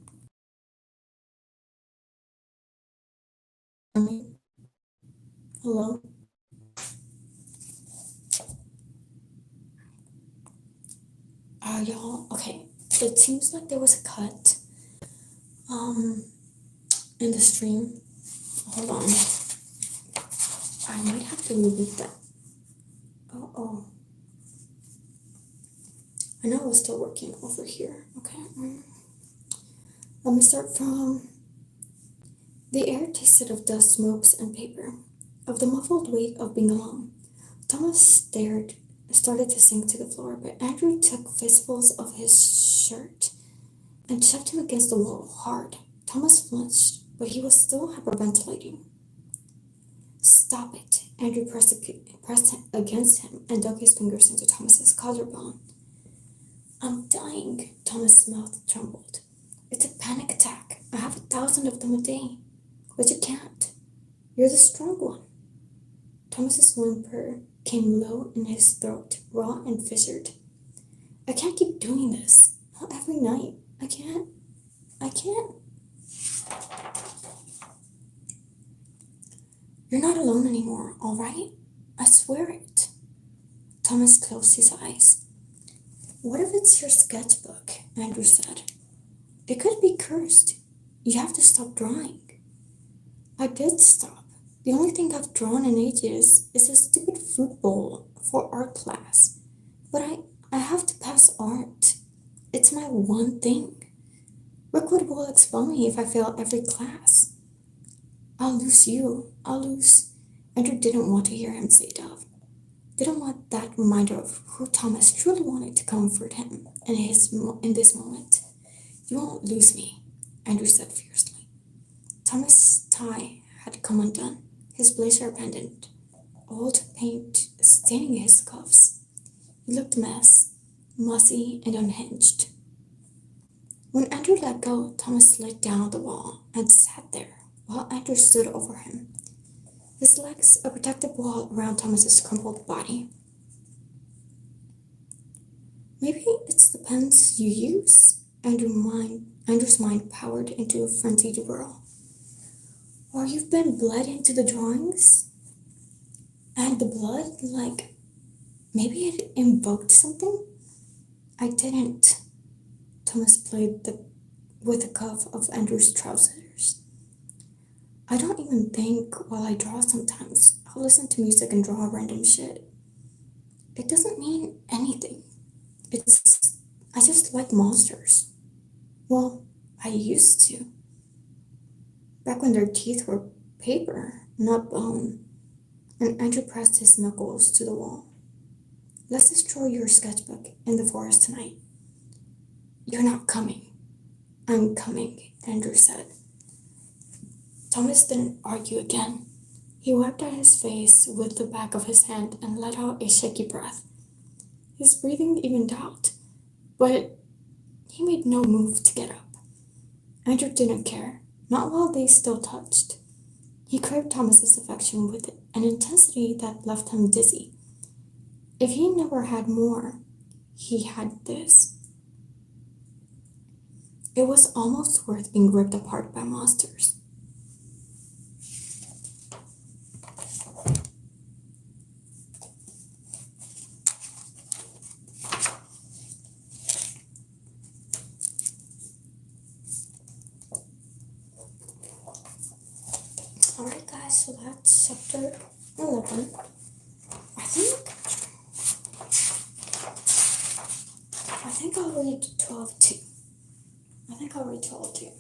Hello? Are y'all okay? It seems like there was a cut in the stream. Hold on. I might have to repeat that. Oh. I know I was still working over here. Okay. Let me start from the air tasted of dust, smokes, and paper, of the muffled weight of being alone. Thomas started to sink to the floor, but Andrew took fistfuls of his shirt and shoved him against the wall hard. Thomas flinched, but he was still hyperventilating. Stop it, Andrew pressed against him and dug his fingers into Thomas's collarbone. I'm dying, Thomas's mouth trembled. It's a panic attack. I have 1,000 of them a day. But you can't. You're the strong one. Thomas's whimper came low in his throat, raw and fissured. I can't keep doing this. Not every night. I can't. You're not alone anymore, all right? I swear it. Thomas closed his eyes. What if it's your sketchbook? Andrew said. It could be cursed. You have to stop drawing. I did stop. The only thing I've drawn in ages is a stupid fruit bowl for art class. But I have to pass art. It's my one thing. Rookwood will expel me if I fail every class. I'll lose you. Andrew didn't want to hear him say Dove. Didn't want that reminder of who Thomas truly wanted to comfort him in this moment. You won't lose me, Andrew said fiercely. Thomas' tie had come undone, his blazer pendant, old paint staining his cuffs. He looked a mess, mossy and unhinged. When Andrew let go, Thomas slid down the wall and sat there while Andrew stood over him, his legs a protective wall around Thomas's crumpled body. Maybe it's the pens you use and Andrew's mind powered into a frenzied whirl. Or you've been bled into the drawings and the blood, like maybe it invoked something? I didn't. Thomas played with the cuff of Andrew's trousers. I don't even think while I draw sometimes. I'll listen to music and draw random shit. It doesn't mean anything. It's. I just like monsters. Well, I used to. Back when their teeth were paper, not bone. And Andrew pressed his knuckles to the wall. Let's destroy your sketchbook in the forest tonight. You're not coming. I'm coming, Andrew said. Thomas didn't argue again. He wiped at his face with the back of his hand and let out a shaky breath. His breathing evened out, but he made no move to get up. Andrew didn't care, not while they still touched. He craved Thomas's affection with an intensity that left him dizzy. If he never had more, he had this. It was almost worth being ripped apart by monsters. Alright guys, so that's chapter 11. I think I'll read 12 too. I think I'll read 12 too.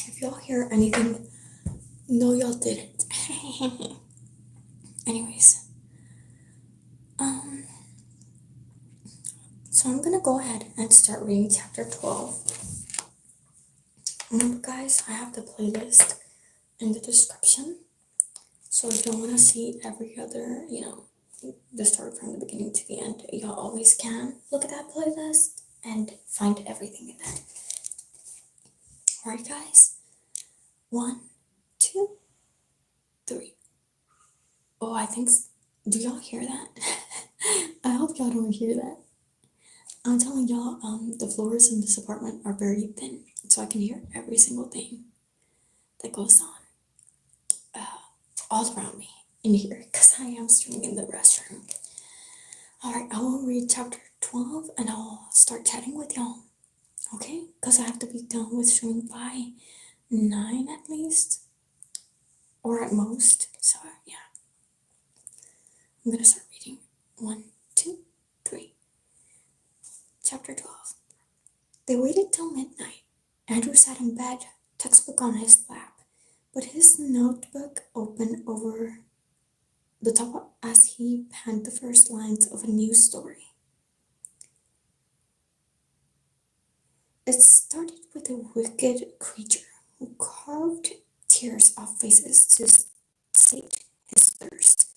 If y'all hear anything, no y'all didn't. Anyways, so I'm gonna go ahead and start reading chapter 12. Remember guys, I have the playlist in the description. So if you want to see every other, the story from the beginning to the end, y'all always can look at that playlist and find everything in there. Alright guys, 1, 2, 3. Oh, do y'all hear that? I hope y'all don't hear that. I'm telling y'all, the floors in this apartment are very thin, so I can hear every single thing that goes on all around me in here, because I am streaming in the restroom. Alright, I will read chapter 12 and I'll start chatting with y'all, okay? Because I have to be done with streaming by 9 at least, or at most, so yeah. I'm gonna start reading. 1, 2, 3. Chapter 12. They waited till midnight. Andrew sat in bed, textbook on his lap, but his notebook open over the top as he penned the first lines of a new story. It started with a wicked creature who carved tears off faces to sate his thirst,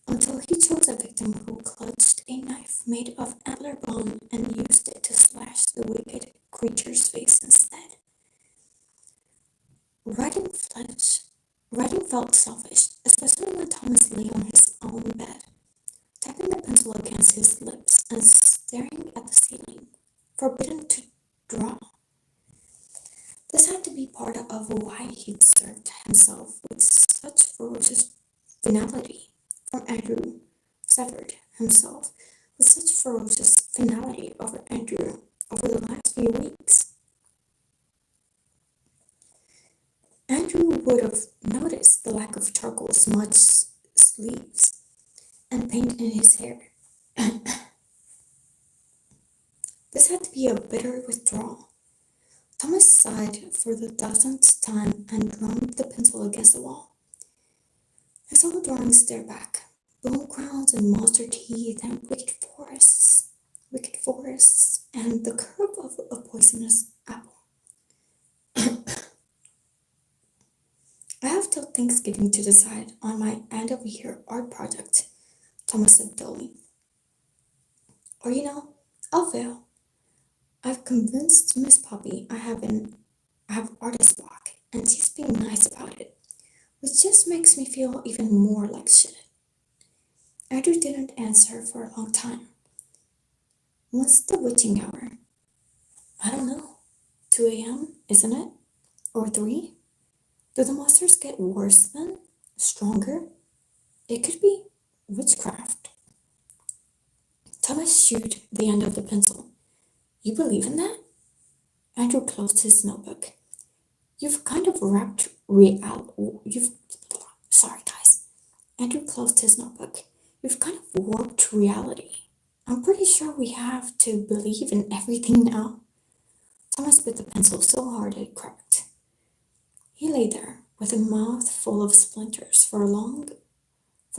until he chose a victim who clutched a knife made of antler bone and used it to slash the wicked creature's face instead. Writing felt selfish, especially when Thomas lay on his own bed, tapping the pencil against his lips and staring at the ceiling, forbidden to draw. This had to be part of why he'd served himself with such ferocious finality from Andrew, severed himself with such ferocious finality over Andrew over the last few weeks. Andrew would have noticed the lack of charcoal smudged sleeves and paint in his hair. This had to be a bitter withdrawal. Thomas sighed for the dozenth time and drummed the pencil against the wall. His old drawings stared back, bone crowns and monster teeth and wicked forests, and the curve of a poisonous apple. I have till Thanksgiving to decide on my end-of-year art project, Thomas said dully. Or I'll fail. I've convinced Miss Poppy I have artist block, and she's being nice about it, which just makes me feel even more like shit. Andrew didn't answer for a long time. What's the witching hour? I don't know. 2 a.m., isn't it? Or 3? Do the monsters get worse then? Stronger? It could be witchcraft. Thomas chewed the end of the pencil. You believe in that? Andrew closed his notebook. You've kind of wrapped you've sorry guys. Andrew closed his notebook. You've kind of warped reality. I'm pretty sure we have to believe in everything now. Thomas bit the pencil so hard it cracked. He lay there with a mouth full of splinters for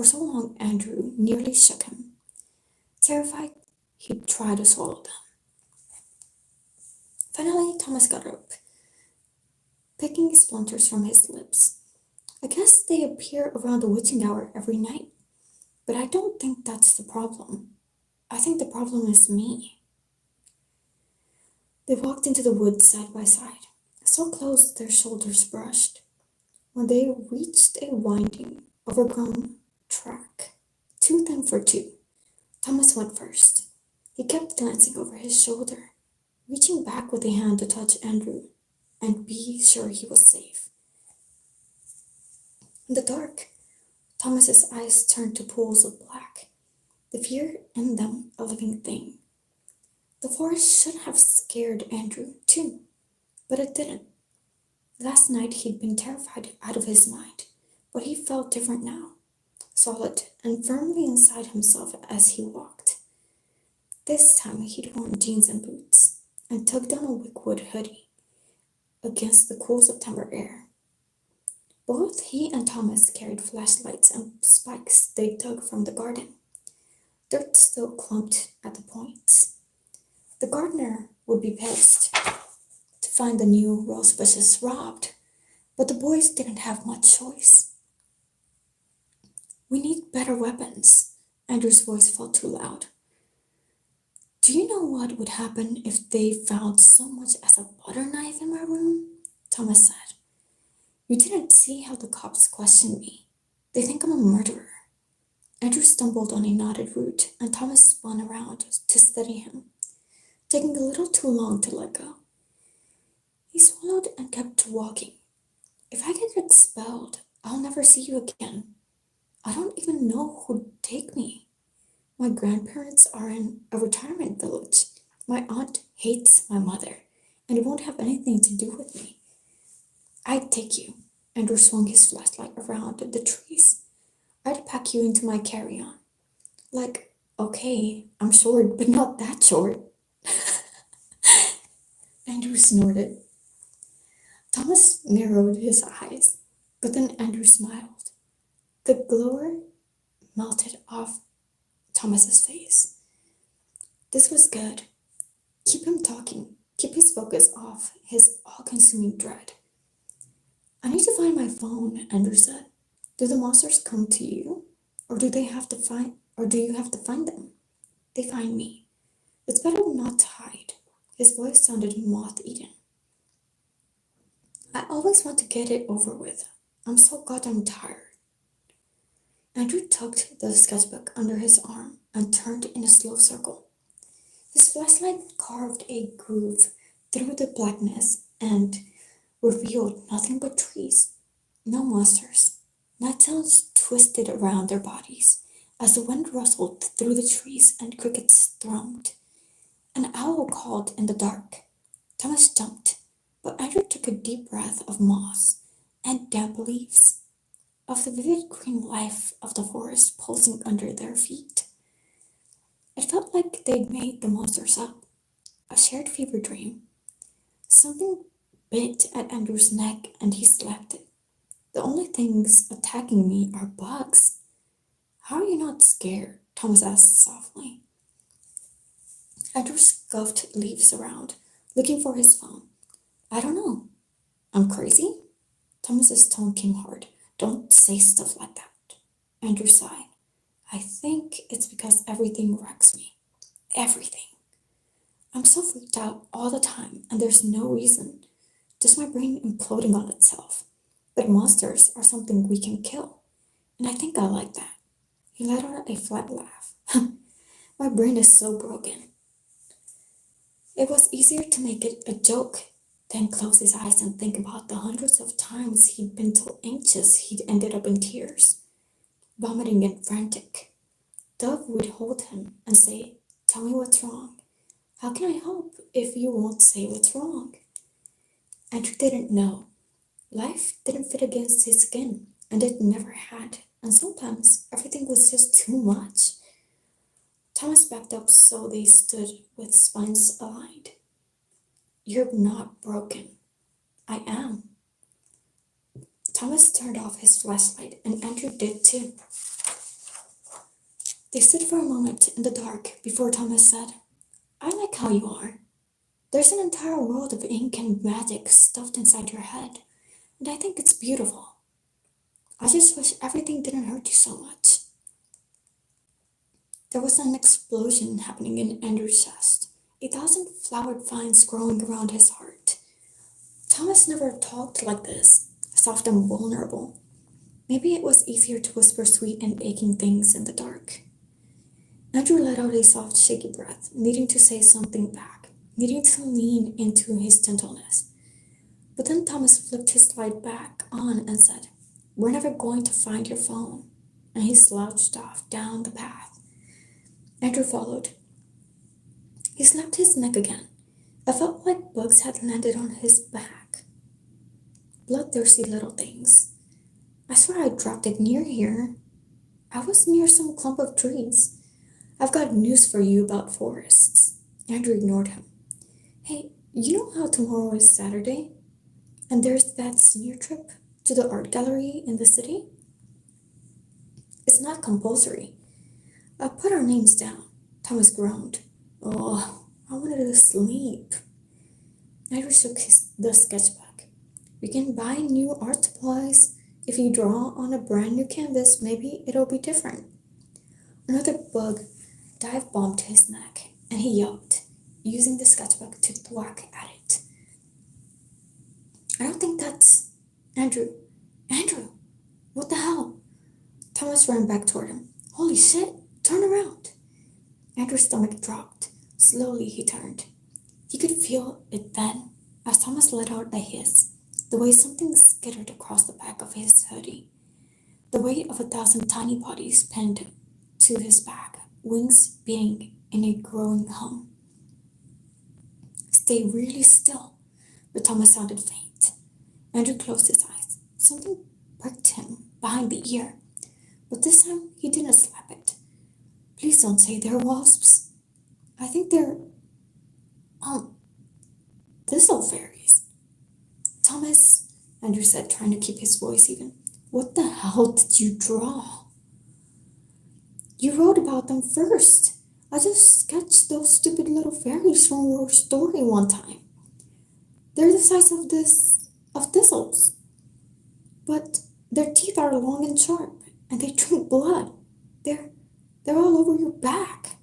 so long Andrew nearly shook him. Terrified, he tried to swallow them. Finally, Thomas got up, picking splinters from his lips. I guess they appear around the witching hour every night, but I don't think that's the problem. I think the problem is me. They walked into the woods side by side, so close their shoulders brushed. When they reached a winding, overgrown track, too thin for two, Thomas went first. He kept glancing over his shoulder, reaching back with a hand to touch Andrew and be sure he was safe. In the dark, Thomas's eyes turned to pools of black, the fear in them a living thing. The forest should have scared Andrew, too, but it didn't. Last night he'd been terrified out of his mind, but he felt different now, solid and firmly inside himself as he walked. This time he'd worn jeans and boots, and tucked down a wickwood hoodie against the cool September air. Both he and Thomas carried flashlights and spikes they dug from the garden. Dirt still clumped at the points. The gardener would be pissed to find the new rose bushes robbed, but the boys didn't have much choice. We need better weapons. Andrew's voice felt too loud. Do you know what would happen if they found so much as a butter knife in my room? Thomas said. You didn't see how the cops questioned me. They think I'm a murderer. Andrew stumbled on a knotted root, and Thomas spun around to steady him, taking a little too long to let go. He swallowed and kept walking. If I get expelled, I'll never see you again. I don't even know who'd take me. My grandparents are in a retirement village. My aunt hates my mother, and it won't have anything to do with me. I'd take you. Andrew swung his flashlight around the trees. I'd pack you into my carry-on. Like, okay, I'm short, but not that short. Andrew snorted. Thomas narrowed his eyes, but then Andrew smiled. The glower melted off Thomas's face. This was good. Keep him talking. Keep his focus off his all-consuming dread. I need to find my phone, Andrew said. Do the monsters come to you? Or do you have to find them? They find me. It's better not to hide. His voice sounded moth-eaten. I always want to get it over with. I'm so goddamn tired. Andrew tucked the sketchbook under his arm and turned in a slow circle. His flashlight carved a groove through the blackness and revealed nothing but trees. No monsters. Nighttails twisted around their bodies as the wind rustled through the trees and crickets thrummed. An owl called in the dark. Thomas jumped, but Andrew took a deep breath of moss and damp leaves, of the vivid green life of the forest pulsing under their feet. It felt like they'd made the monsters up, a shared fever dream. Something bit at Andrew's neck and he slapped it. The only things attacking me are bugs. How are you not scared? Thomas asked softly. Andrew scuffed leaves around, looking for his phone. I don't know. I'm crazy? Thomas's tone came hard. Don't say stuff like that. Andrew sighed. I think it's because everything wrecks me. Everything. I'm so freaked out all the time, and there's no reason. just my brain imploding on itself. But monsters are something we can kill, and I think I like that. He let out a flat laugh. My brain is so broken. It was easier to make it a joke than close his eyes and think about the hundreds of times he'd been so anxious he'd ended up in tears, vomiting and frantic. Dove would hold him and say, "Tell me what's wrong. How can I help if you won't say what's wrong?" Andrew didn't know. Life didn't fit against his skin, and it never had, and sometimes everything was just too much. Thomas backed up so they stood with spines aligned. "You're not broken. I am." Thomas turned off his flashlight, and Andrew did too. They stood for a moment in the dark before Thomas said, "I like how you are. There's an entire world of ink and magic stuffed inside your head, and I think it's beautiful. I just wish everything didn't hurt you so much." There was an explosion happening in Andrew's chest, 1,000 flowered vines growing around his heart. Thomas never talked like this, soft and vulnerable. Maybe it was easier to whisper sweet and aching things in the dark. Andrew let out a soft, shaky breath, needing to say something back, needing to lean into his gentleness. But then Thomas flipped his light back on and said, "We're never going to find your phone." And he slouched off down the path. Andrew followed. He slapped his neck again. I felt like bugs had landed on his back. Bloodthirsty little things. I swear I dropped it near here. I was near some clump of trees. I've got news for you about forests. Andrew ignored him. "Hey, you know how tomorrow is Saturday? And there's that senior trip to the art gallery in the city? It's not compulsory. I put our names down." Thomas groaned. "Oh, I wanted to sleep." Andrew shook the sketchbook. "We can buy new art supplies. If you draw on a brand new canvas, maybe it'll be different." Another bug dive bombed his neck, and he yelped, using the sketchbook to thwack at it. "I don't think that's Andrew. Andrew, what the hell?" Thomas ran back toward him. "Holy shit, turn around." Andrew's stomach dropped. Slowly he turned. He could feel it then, as Thomas let out a hiss, the way something skittered across the back of his hoodie, the weight of 1,000 tiny bodies pinned to his back, wings beating in a growing hum. "Stay really still," but Thomas sounded faint. Andrew closed his eyes. Something pricked him behind the ear, but this time he didn't slap it. "Please don't say they're wasps. I think they're, thistle fairies." "Thomas," Andrew said, trying to keep his voice even, "what the hell did you draw?" "You wrote about them first. I just sketched those stupid little fairies from your story one time. They're the size of thistles. But their teeth are long and sharp, and they drink blood. They're all over your back."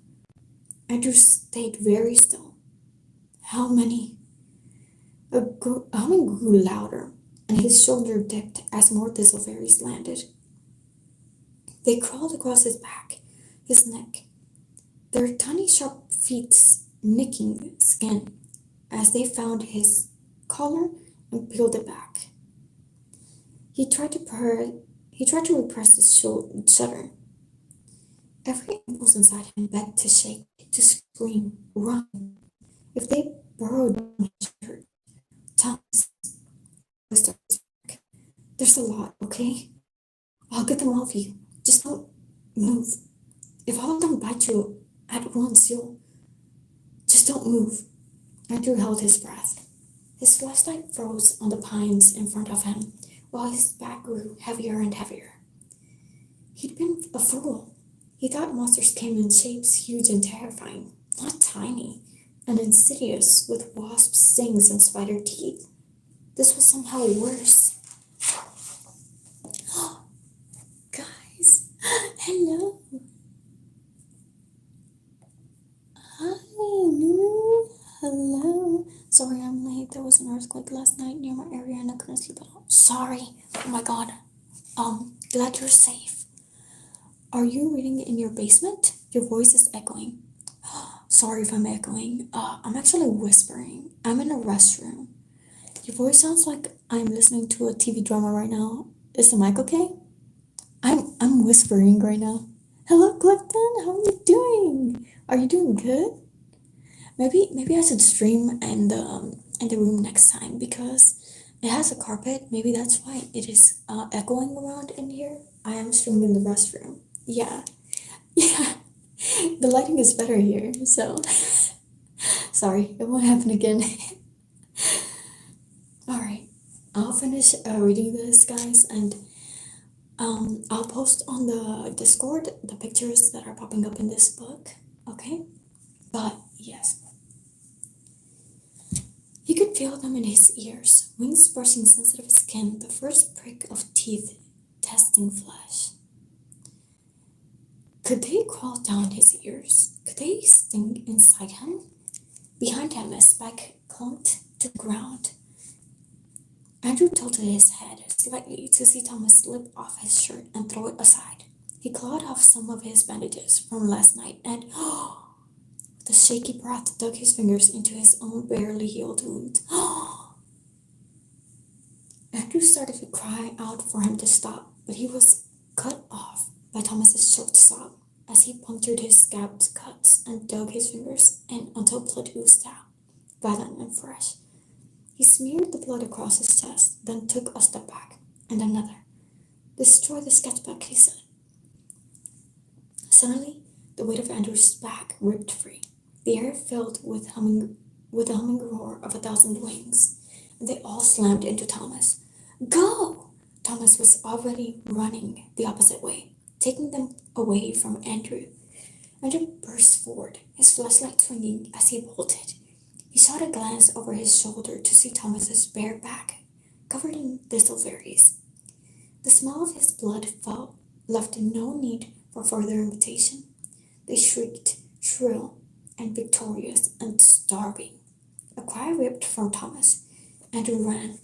Andrew stayed very still. "How many?" A humming grew louder, and his shoulder dipped as more thistle fairies landed. They crawled across his back, his neck, their tiny sharp feet nicking skin as they found his collar and peeled it back. He tried to repress the shudder. Every impulse inside him begged to shake, to scream, run. If they burrowed down his shirt, Thomas whispered, "There's a lot, okay? I'll get them off you. Just don't move. If all of them bite you at once, you'll... Just don't move." Andrew held his breath. His flashlight froze on the pines in front of him, while his back grew heavier and heavier. He'd been a fool. He thought monsters came in shapes huge and terrifying, not tiny, and insidious with wasp stings and spider teeth. This was somehow worse. Guys, hello. Hi, hello. Sorry I'm late. There was an earthquake last night near my area and I couldn't sleep at all. Sorry. Oh my god. Glad you're safe. Are you reading in your basement? Your voice is echoing. Sorry if I'm echoing. I'm actually whispering. I'm in a restroom. Your voice sounds like I'm listening to a TV drama right now. Is the mic okay? I'm whispering right now. Hello, Clifton. How are you doing? Are you doing good? Maybe I should stream in the room next time because it has a carpet. Maybe that's why it is echoing around in here. I am streaming in the restroom. Yeah, yeah. The lighting is better here, so sorry, it won't happen again. All right, I'll finish reading this, guys, and I'll post on the Discord the pictures that are popping up in this book. Okay, but yes. He could feel them in his ears, wings brushing sensitive skin, the first prick of teeth testing flesh. Could they crawl down his ears? Could they sting inside him? Behind him, a spike clunked to the ground. Andrew tilted his head slightly to see Thomas slip off his shirt and throw it aside. He clawed off some of his bandages from last night and, with a shaky breath, dug his fingers into his own barely healed wound. Andrew started to cry out for him to stop, but he was cut off by Thomas's choked sob as he punctured his scabbed cuts and dug his fingers in until blood oozed out, violent and fresh. He smeared the blood across his chest, then took a step back, and another. Destroy the sketchbook, he said. Suddenly, the weight of Andrew's back ripped free. The air filled with the humming roar of 1,000 wings, and they all slammed into Thomas. Go! Thomas was already running the opposite way, taking them away from Andrew. Andrew burst forward, his flashlight swinging as he bolted. He shot a glance over his shoulder to see Thomas's bare back, covered in thistleberries. The smell of his blood left no need for further invitation. They shrieked, shrill and victorious and starving. A cry ripped from Thomas. Andrew ran.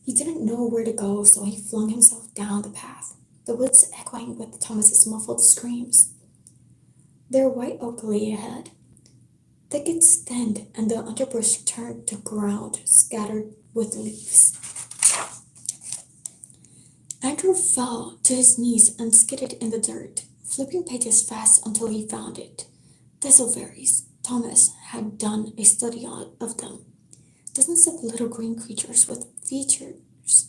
He didn't know where to go, so he flung himself down the path, the woods echoing with Thomas's muffled screams. Their white oak lay ahead. Thickets thinned, and the underbrush turned to ground scattered with leaves. Andrew fell to his knees and skidded in the dirt, flipping pages fast until he found it. Thistleberries. Thomas had done a study of them. Dozens of little green creatures with features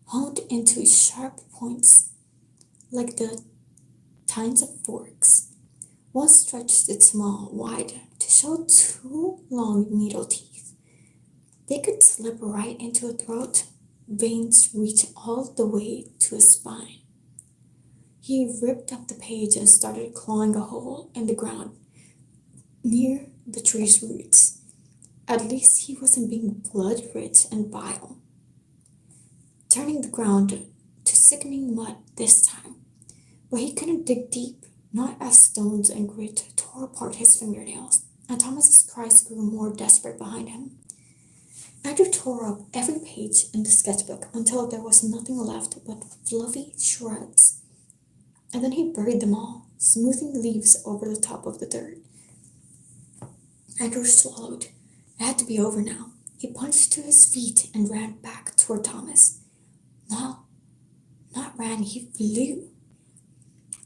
honed into sharp points like the tines of forks. One stretched its maw wide to show two long needle teeth. They could slip right into a throat. Veins reach all the way to his spine. He ripped up the page and started clawing a hole in the ground near the tree's roots. At least he wasn't being blood-rich and bile, turning the ground to sickening mud this time. But he couldn't dig deep, not as stones and grit tore apart his fingernails, and Thomas's cries grew more desperate behind him. Andrew tore up every page in the sketchbook until there was nothing left but fluffy shreds, and then he buried them all, smoothing leaves over the top of the dirt. Andrew swallowed. It had to be over now. He punched to his feet and ran back toward Thomas. No, not ran, he flew.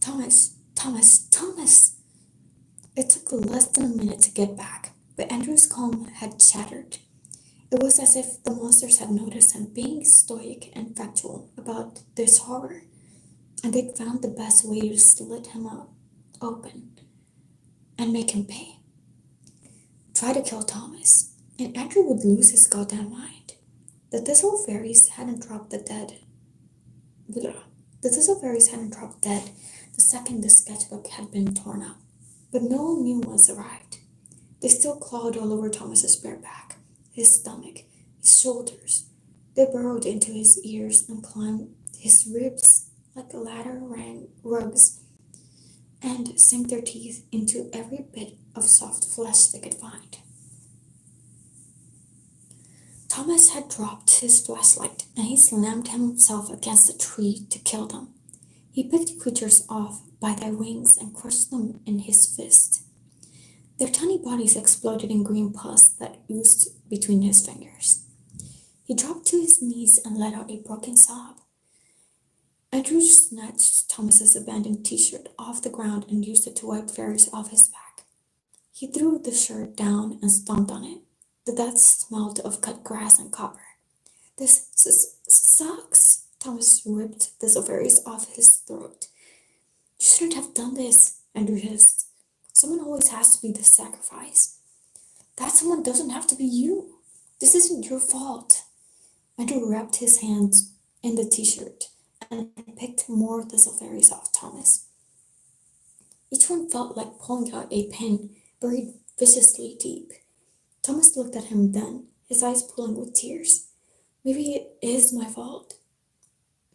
Thomas, Thomas, Thomas! It took less than a minute to get back, but Andrew's calm had shattered. It was as if the monsters had noticed him being stoic and factual about this horror, and they'd found the best way to slit him up open and make him pay. Try to kill Thomas, and Andrew would lose his goddamn mind. The thistle fairies hadn't dropped dead the second the sketchbook had been torn up, but no new ones arrived. They still clawed all over Thomas's bare back, his stomach, his shoulders. They burrowed into his ears and climbed his ribs like ladder rugs and sank their teeth into every bit of soft flesh they could find. Thomas had dropped his flashlight and he slammed himself against a tree to kill them. He picked the creatures off by their wings and crushed them in his fist. Their tiny bodies exploded in green pus that oozed between his fingers. He dropped to his knees and let out a broken sob. Andrew snatched Thomas's abandoned t-shirt off the ground and used it to wipe Ferris off his back. He threw the shirt down and stomped on it. The dust smelled of cut grass and copper. This sucks. Thomas ripped the Ferris off his throat. You shouldn't have done this, Andrew hissed. Someone always has to be the sacrifice. That someone doesn't have to be you. This isn't your fault. Andrew wrapped his hands in the t-shirt and picked more thistleberries off Thomas. Each one felt like pulling out a pin buried viciously deep. Thomas looked at him then, his eyes pooling with tears. Maybe it is my fault.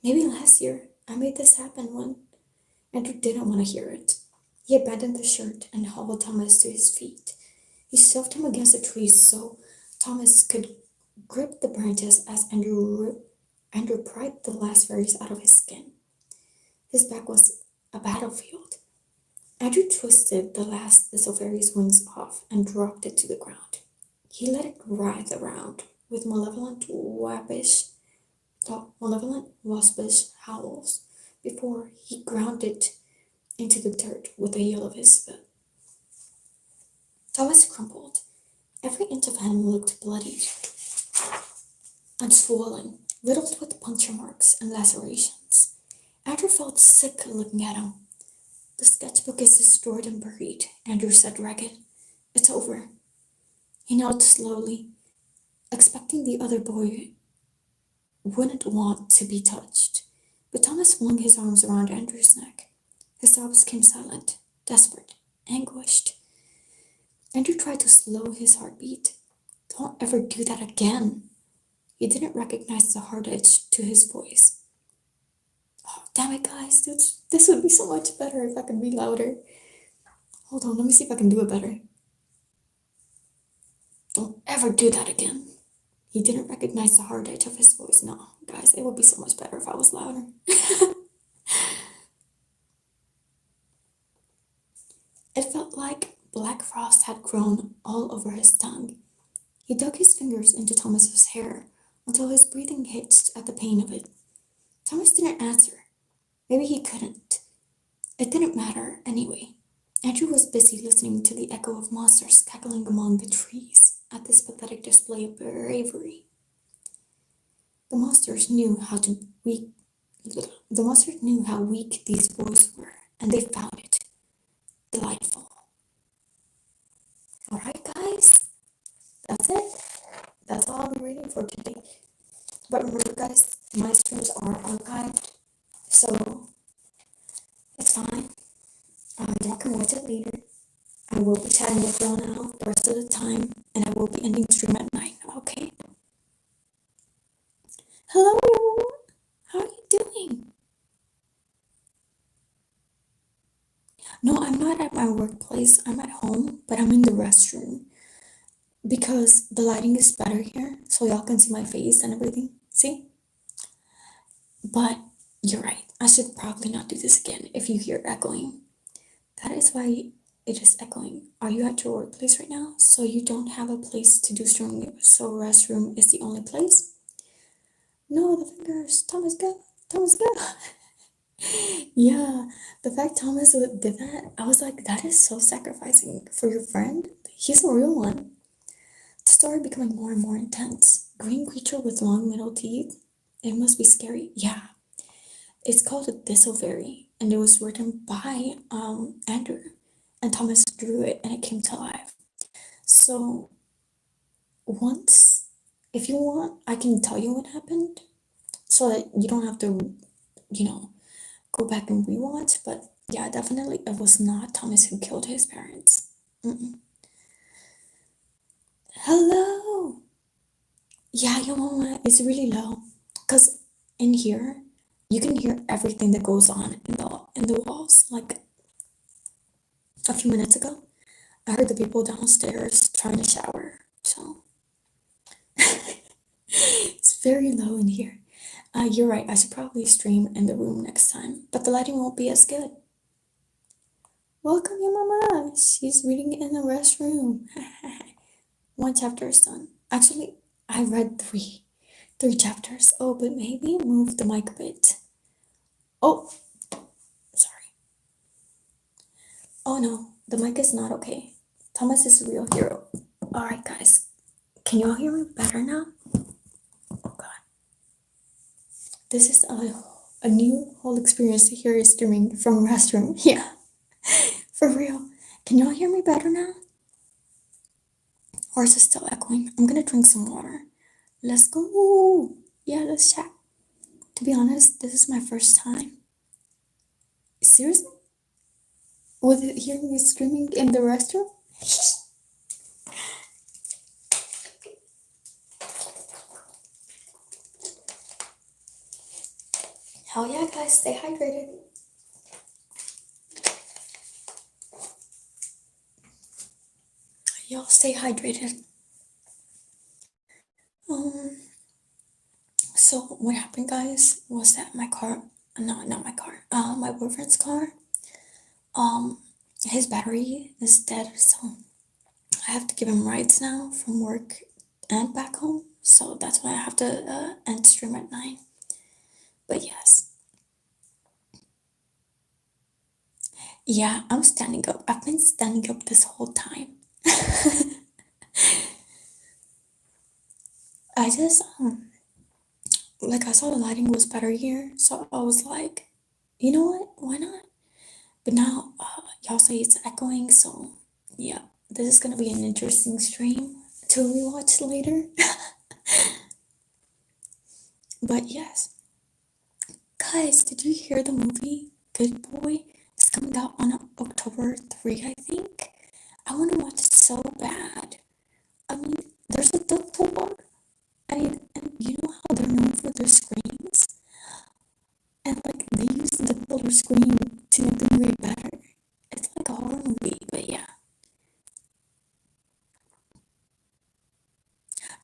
Maybe last year I made this happen when Andrew didn't want to hear it. He abandoned the shirt and hobbled Thomas to his feet. He shoved him against a tree so Thomas could grip the branches as Andrew pried the last berries out of his skin. His back was a battlefield. Andrew twisted the last thistleberry's wings off and dropped it to the ground. He let it writhe around with malevolent waspish howls before he ground it into the dirt with the heel of his foot. Thomas crumpled. Every inch of him looked bloodied and swollen, riddled with puncture marks and lacerations. Andrew felt sick looking at him. The sketchbook is destroyed and buried, Andrew said ragged. It's over. He knelt slowly, expecting the other boy wouldn't want to be touched. But Thomas flung his arms around Andrew's neck. His sobs came silent, desperate, anguished. Andrew tried to slow his heartbeat. Don't ever do that again. He didn't recognize the hard edge to his voice. Oh, damn it, guys. This would be so much better if I could be louder. Hold on, let me see if I can do it better. Don't ever do that again. He didn't recognize the hard edge of his voice. No, guys, it would be so much better if I was louder. It felt like black frost had grown all over his tongue. He dug his fingers into Thomas's hair until his breathing hitched at the pain of it. Thomas didn't answer. Maybe he couldn't. It didn't matter anyway. Andrew was busy listening to the echo of monsters cackling among the trees at this pathetic display of bravery. The monsters knew how weak these boys were, and they found it delightful. Alright, guys, that's it. That's all I'll be reading for today. But remember, guys, my streams are archived, so it's fine. Y'all can watch it later. I will be chatting with y'all now the rest of the time, and I will be ending stream at 9, okay? Hello, everyone. How are you doing? No, I'm not at my workplace. I'm at home, but I'm in the restroom because the lighting is better here, so y'all can see my face and everything. See? But you're right. I should probably not do this again if you hear echoing. That is why it is echoing. Are you at your workplace right now? So you don't have a place to do streaming, so restroom is the only place? No, the fingers. Thomas, go. Thomas, go. Yeah, the fact Thomas did that, I was like, that is so sacrificing for your friend. He's a real one. The story becoming more and more intense. Green creature with long middle teeth. It must be scary. Yeah. It's called a Thistleberry, and it was written by Andrew, and Thomas drew it, and it came to life. So once, if you want, I can tell you what happened, so that you don't have to, go back and rewatch. But yeah, definitely, it was not Thomas who killed his parents. Hello. Yeah, your mama is really low, cause in here you can hear everything that goes on in the walls. Like a few minutes ago, I heard the people downstairs trying to shower. So It's very low in here. You're right, I should probably stream in the room next time, but the lighting won't be as good. Welcome your mama. She's reading in the restroom. One chapter is done. Actually, I read three chapters. Oh, but maybe move the mic a bit. Oh, sorry. Oh no, the mic is not okay. Thomas is a real hero. Alright, guys. Can y'all hear me better now? Oh god. This is a new whole experience to hear streaming from a restroom. Yeah, for real. Can y'all hear me better now? Or is it still echoing? I'm gonna drink some water. Let's go. Yeah, let's chat. To be honest, this is my first time. Seriously? With it hearing me screaming in the restroom? Hell yeah, guys, stay hydrated. Y'all stay hydrated. Um, so what happened, guys, was that my car, no, not my car, my boyfriend's car, um, his battery is dead, so I have to give him rides now from work and back home. So that's why I have to end stream at 9. But yes, yeah, I'm standing up. I've been standing up this whole time. I just like I saw the lighting was better here, so I was like, you know what? Why not? But now y'all say it's echoing, so yeah, this is gonna be an interesting stream to rewatch later. But yes, guys, did you hear the movie Good Boy? It's coming out on October 3, I think. I want to watch it so bad. I mean, there's a Deadpool bar. I mean, and you know how they're known for their screams? And like, they use the color scream to make the movie better. It's like a horror movie, but yeah.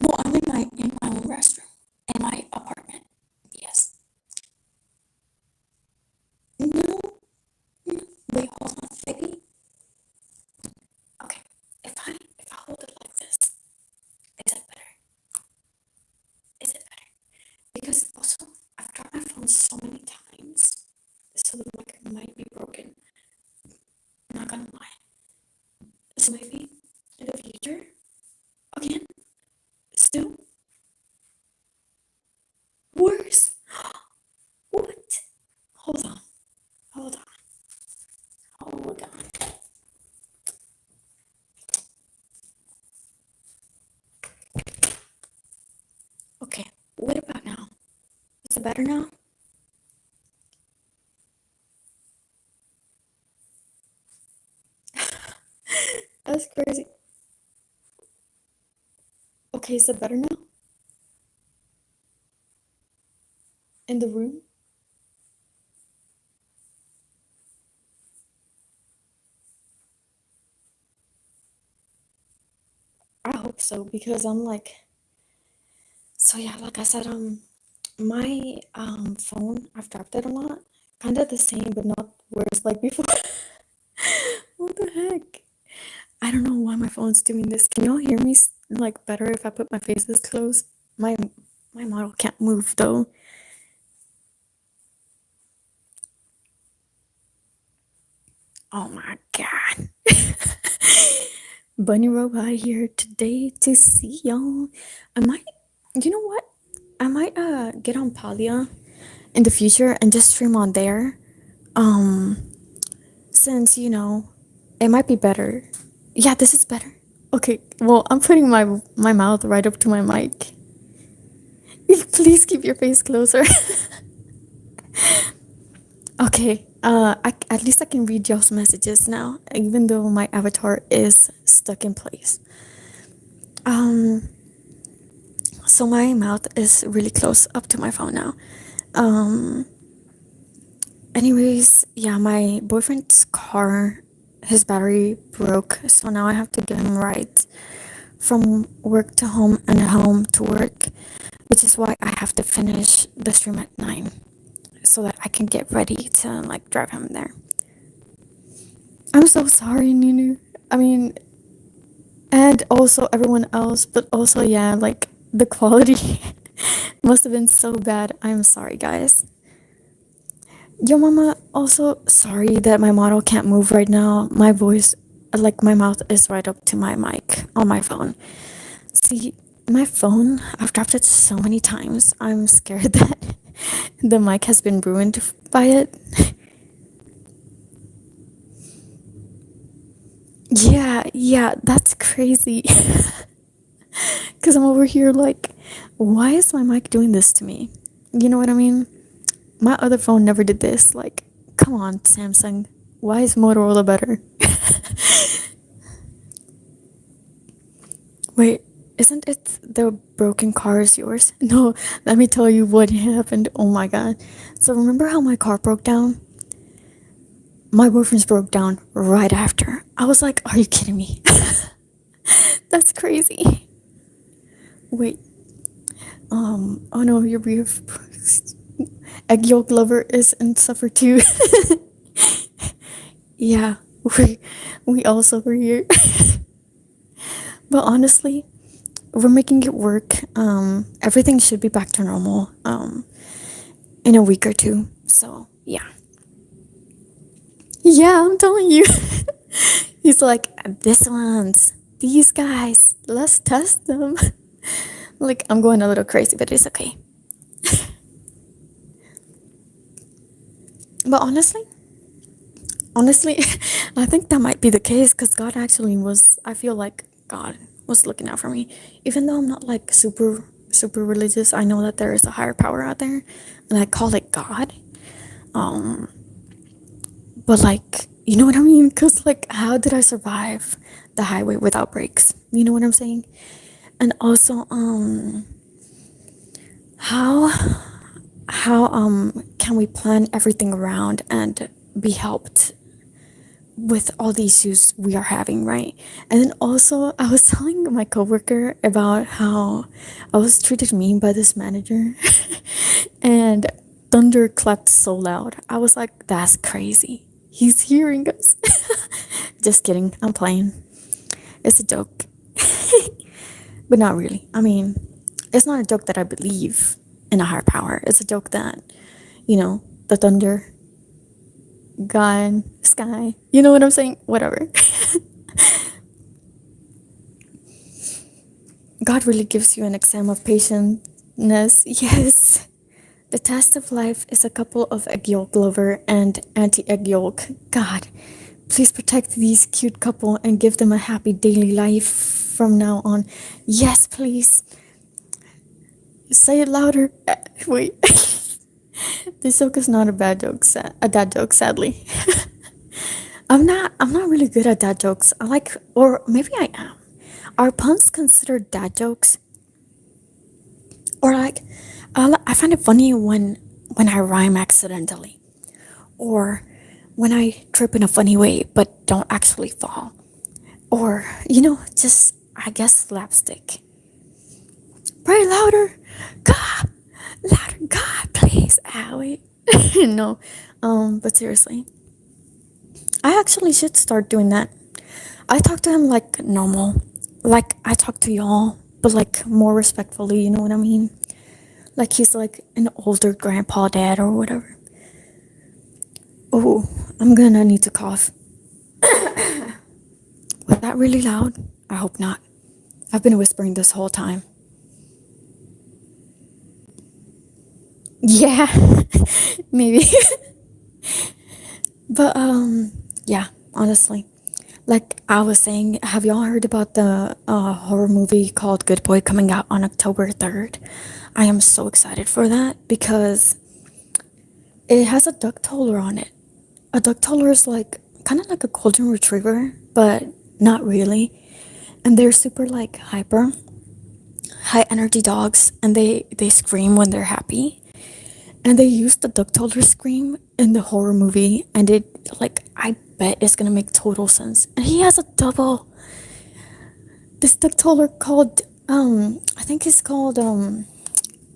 No, I'm in my own restroom. In my apartment. Yes. No, no. Wait, hold on, maybe. Okay. If I hold it like this, is it better? Is it better? Because also I've dropped my phone so many times, so the mic might be broken. I'm not gonna lie. So maybe in the future, again, still worse. What? Hold on, hold on, hold on. Okay, what about now? Is it better now? That's crazy. Okay, is it better now? In the room? I hope so because I'm like, so yeah, like I said, my phone, I've dropped it a lot, kind of the same, but not worse like before. What the heck? I don't know why my phone's doing this. Can y'all hear me like better if I put my face this close? My model can't move though. Oh my god. Bunny Robot here today to see y'all. I might, you know what? I might get on Palia in the future and just stream on there. Um, since it might be better. Yeah, this is better. Okay, well, I'm putting my mouth right up to my mic. Please keep your face closer. Okay, at least I can read y'all's messages now, even though my avatar is stuck in place. Um, so my mouth is really close up to my phone now. Um, anyways, yeah, my boyfriend's car, his battery broke, so now I have to get him right from work to home and home to work. which is why I have to finish the stream at 9 so that I can get ready to like drive him there. I'm so sorry, Nunu. I mean, and also everyone else, but also, yeah, like the quality must have been so bad. I'm sorry, guys. Yo, mama, also sorry that my model can't move right now. My voice, like my mouth is right up to my mic on my phone. See, my phone, I've dropped it so many times. I'm scared that the mic has been ruined by it. Yeah, that's crazy. Because I'm over here like, why is my mic doing this to me? You know what I mean? My other phone never did this. Like, come on, Samsung. Why is Motorola better? Wait, isn't it the broken car is yours? No, let me tell you what happened. Oh my god. So, remember how my car broke down? My boyfriend's broke down right after. I was like, are you kidding me? That's crazy. Wait, oh no, your brief egg yolk lover is and suffer too. Yeah, we also were here. But honestly, we're making it work. Everything should be back to normal in a week or two. So yeah. Yeah, I'm telling you. He's like, these guys, let's test them. Like, I'm going a little crazy, but it's okay. But honestly, I think that might be the case because God actually was, I feel like God was looking out for me. Even though I'm not like super religious, I know that there is a higher power out there and I call it God. Um, but like, you know what I mean? Because like, how did I survive the highway without brakes? You know what I'm saying? And also, how can we plan everything around and be helped with all the issues we are having, right? And then also, I was telling my coworker about how I was treated mean by this manager, and thunder clapped so loud. I was like, "That's crazy. He's hearing us." Just kidding. I'm playing. It's a joke, but not really. I mean, it's not a joke that I believe in a higher power. It's a joke that, the thunder God, sky. You know what I'm saying? Whatever. God really gives you an exam of patience. Yes. The test of life is a couple of egg yolk lover and anti egg yolk. God, please protect these cute couple and give them a happy daily life from now on. Yes, please. Say it louder. Wait. This joke is not a bad joke. A dad joke, sadly. I'm not really good at dad jokes. I like, or maybe I am. Are puns considered dad jokes? Or like, I find it funny when I rhyme accidentally, or when I trip in a funny way but don't actually fall, or just I guess slapstick. Pray louder, God, louder, God, please. Ah, wait, no, but seriously, I actually should start doing that. I talk to him like normal, like I talk to y'all, but like more respectfully. You know what I mean? Like he's like an older grandpa dad or whatever. Oh, I'm gonna need to cough. Was that really loud? I hope not. I've been whispering this whole time. Yeah, maybe. But yeah, honestly. Like I was saying, have y'all heard about the horror movie called Good Boy coming out on October 3rd? I am so excited for that because it has a duck toller on it. A duck toller is like kind of like a golden retriever, but not really. And they're super like high energy dogs, and they scream when they're happy. And they used the duck toller scream in the horror movie, and it like I bet it's gonna make total sense. And he has a double. This duck toller called I think it's called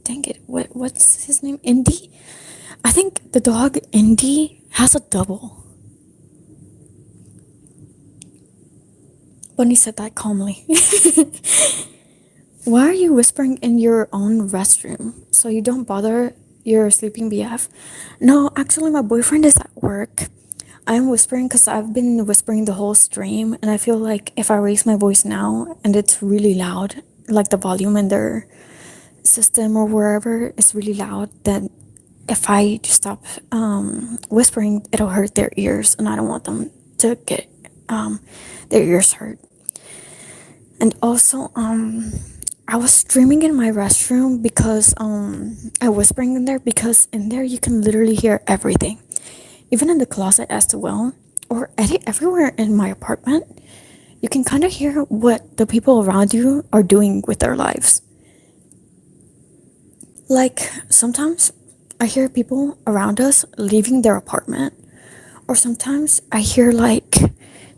Dang it. What's his name? Indy? I think the dog Indy has a double. Bunny said that calmly. Why are you whispering in your own restroom? So you don't bother your sleeping BF? No, actually, my boyfriend is at work. I'm whispering because I've been whispering the whole stream, and I feel like if I raise my voice now and it's really loud, like the volume in their system or wherever is really loud, then if I just stop whispering, it'll hurt their ears, and I don't want them to get their ears hurt. And also, I was streaming in my restroom because I was whispering in there because in there you can literally hear everything, even in the closet as well, or everywhere in my apartment. You can kind of hear what the people around you are doing with their lives. Like sometimes I hear people around us leaving their apartment, or sometimes I hear like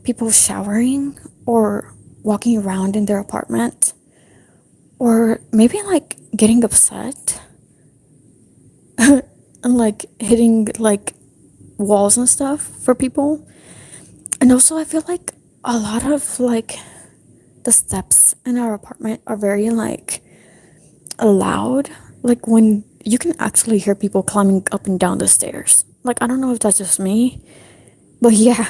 people showering or walking around in their apartment, or maybe like getting upset and like hitting like walls and stuff for people. And also, I feel like a lot of like the steps in our apartment are very like loud. Like when you can actually hear people climbing up and down the stairs. Like, I don't know if that's just me, but yeah.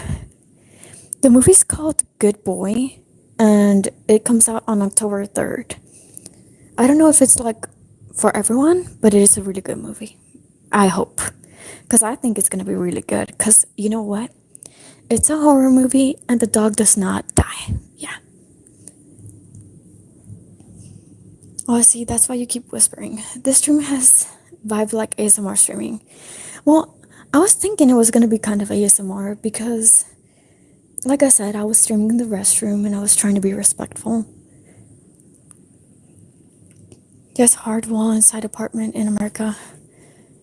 The movie's called Good Boy, and it comes out on October 3rd. I don't know if it's like for everyone, but it is a really good movie. I hope. Because I think it's going to be really good. Because you know what? It's a horror movie, and the dog does not die. Yeah. Oh, see, that's why you keep whispering. This stream has vibe like ASMR streaming. Well, I was thinking it was going to be kind of ASMR because, like I said, I was streaming in the restroom and I was trying to be respectful. There's hard wall inside apartment in America.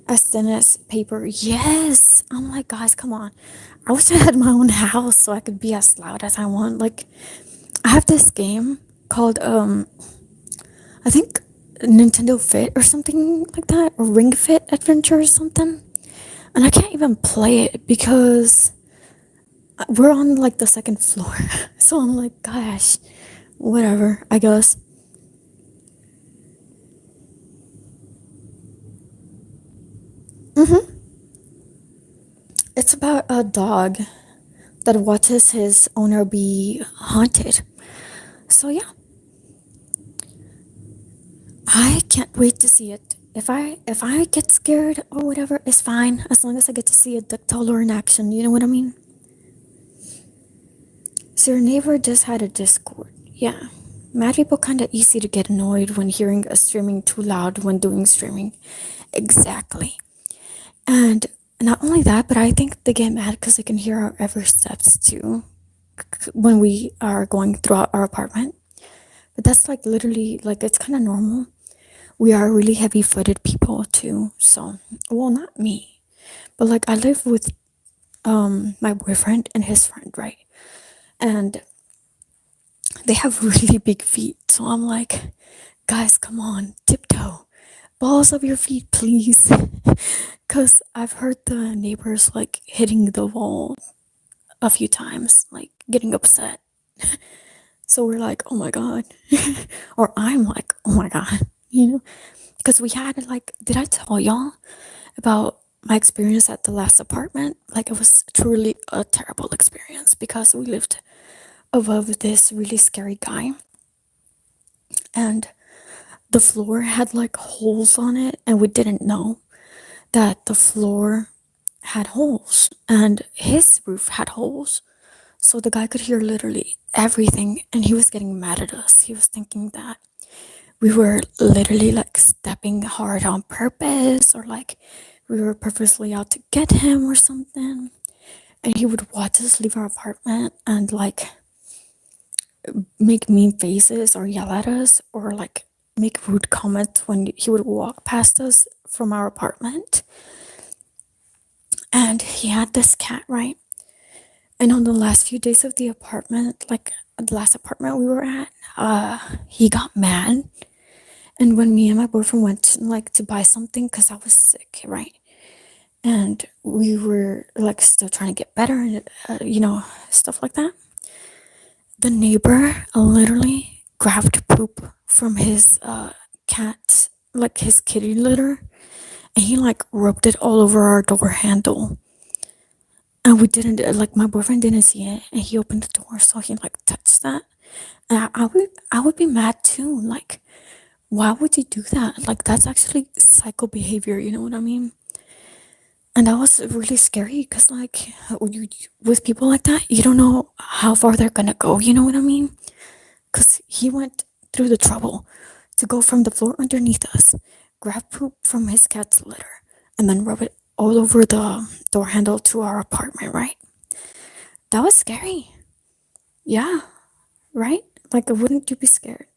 As thin as paper. Yes. I'm like, guys, come on. I wish I had my own house so I could be as loud as I want. Like, I have this game called I think Nintendo Fit or something like that, or Ring Fit Adventure or something. And I can't even play it because we're on like the second floor. So I'm like, gosh, whatever, I guess. It's about a dog that watches his owner be haunted. So yeah, I can't wait to see it. If I get scared or whatever, it's fine as long as I get to see a Ducktolor in action. You know what I mean? So your neighbor just had a Discord. Yeah, mad people kind of easy to get annoyed when hearing a streaming too loud when doing streaming. Exactly. And not only that, but I think they get mad because they can hear our every steps too when we are going throughout our apartment. But that's like literally like it's kind of normal. We are really heavy footed people too. So, well, not me, but like I live with my boyfriend and his friend, right? And they have really big feet. So I'm like, guys, come on, tiptoe, balls of your feet, please. Because I've heard the neighbors like hitting the wall a few times, like getting upset. So we're like, oh my God. Or I'm like, oh my God, you know? Because we had like, did I tell y'all about my experience at the last apartment? Like, it was truly a terrible experience because we lived above this really scary guy, and the floor had like holes on it, and we didn't know that the floor had holes and his roof had holes. So the guy could hear literally everything, and he was getting mad at us. He was thinking that we were literally like stepping hard on purpose, or like we were purposely out to get him or something. And he would watch us leave our apartment and like make mean faces or yell at us or like make rude comments when he would walk past us from our apartment. And he had this cat, right? And on the last few days of the apartment, like the last apartment we were at, he got mad And when me and my boyfriend went like to buy something because I was sick, right? And we were like still trying to get better and stuff like that. The neighbor literally grabbed poop from his cat, like his kitty litter, and he like rubbed it all over our door handle. And we didn't like my boyfriend didn't see it, and he opened the door, so he like touched that. And I would be mad too. Like, why would you do that? Like, that's actually psycho behavior. You know what I mean? And that was really scary because like with people like that, you don't know how far they're gonna go. You know what I mean? Because he went through the trouble to go from the floor underneath us, grab poop from his cat's litter, and then rub it all over the door handle to our apartment, right? That was scary. Yeah, right? Like, wouldn't you be scared?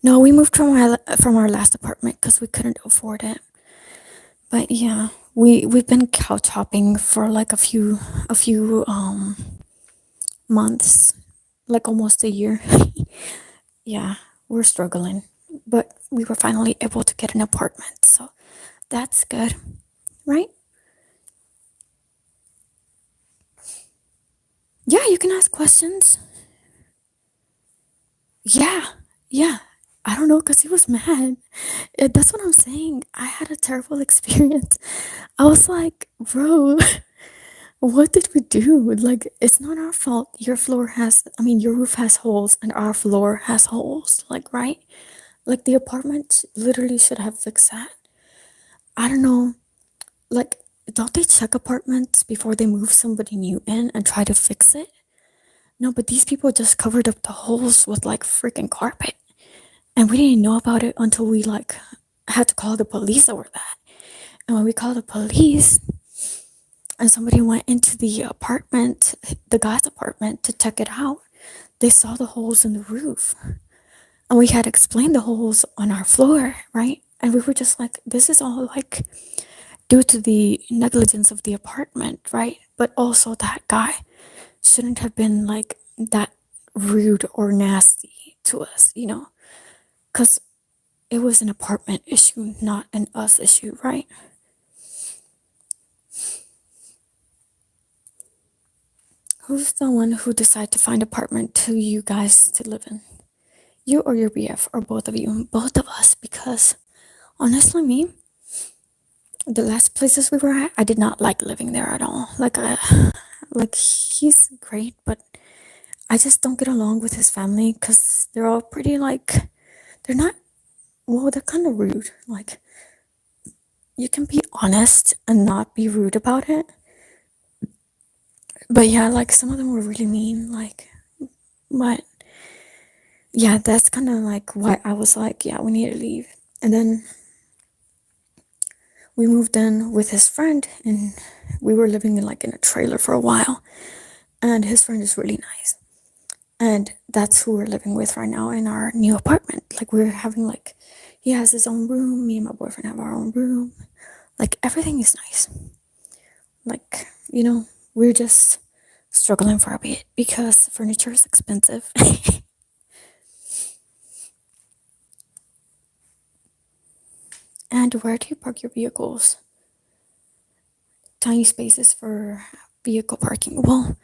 No, we moved from our last apartment because we couldn't afford it. But yeah, we've been couch hopping for like a few months, like almost a year. Yeah, we're struggling, but we were finally able to get an apartment, so that's good, right? Yeah, you can ask questions. Yeah, yeah. I don't know, cause he was mad. That's what I'm saying. I had a terrible experience. I was like, bro, what did we do? Like, it's not our fault. Your roof has holes and our floor has holes. Like, right? Like, the apartment literally should have fixed that. I don't know. Like, don't they check apartments before they move somebody new in and try to fix it? No, but these people just covered up the holes with like freaking carpet. And we didn't know about it until we like had to call the police over that. And when we called the police and somebody went into the apartment, the guy's apartment, to check it out, they saw the holes in the roof. And we had explained the holes on our floor, right? And we were just like, this is all like due to the negligence of the apartment, right? But also that guy shouldn't have been like that rude or nasty to us, Because it was an apartment issue, not an us issue, right? Who's the one who decided to find apartment to you guys to live in? You or your BF, or both of you? Both of us, because honestly, me, the last places we were at, I did not like living there at all. Like he's great, but I just don't get along with his family because they're all pretty like, they're not, well, they're kind of rude. Like, you can be honest and not be rude about it. But yeah, like some of them were really mean. Like, but yeah, that's kind of like why I was like, yeah, we need to leave. And then we moved in with his friend, and we were living in like in a trailer for a while. And his friend is really nice. And that's who we're living with right now in our new apartment. Like, we're having like, he has his own room, me and my boyfriend have our own room. Like, everything is nice. Like, we're just struggling for a bit because furniture is expensive. And where do you park your vehicles? Tiny spaces for vehicle parking. Well,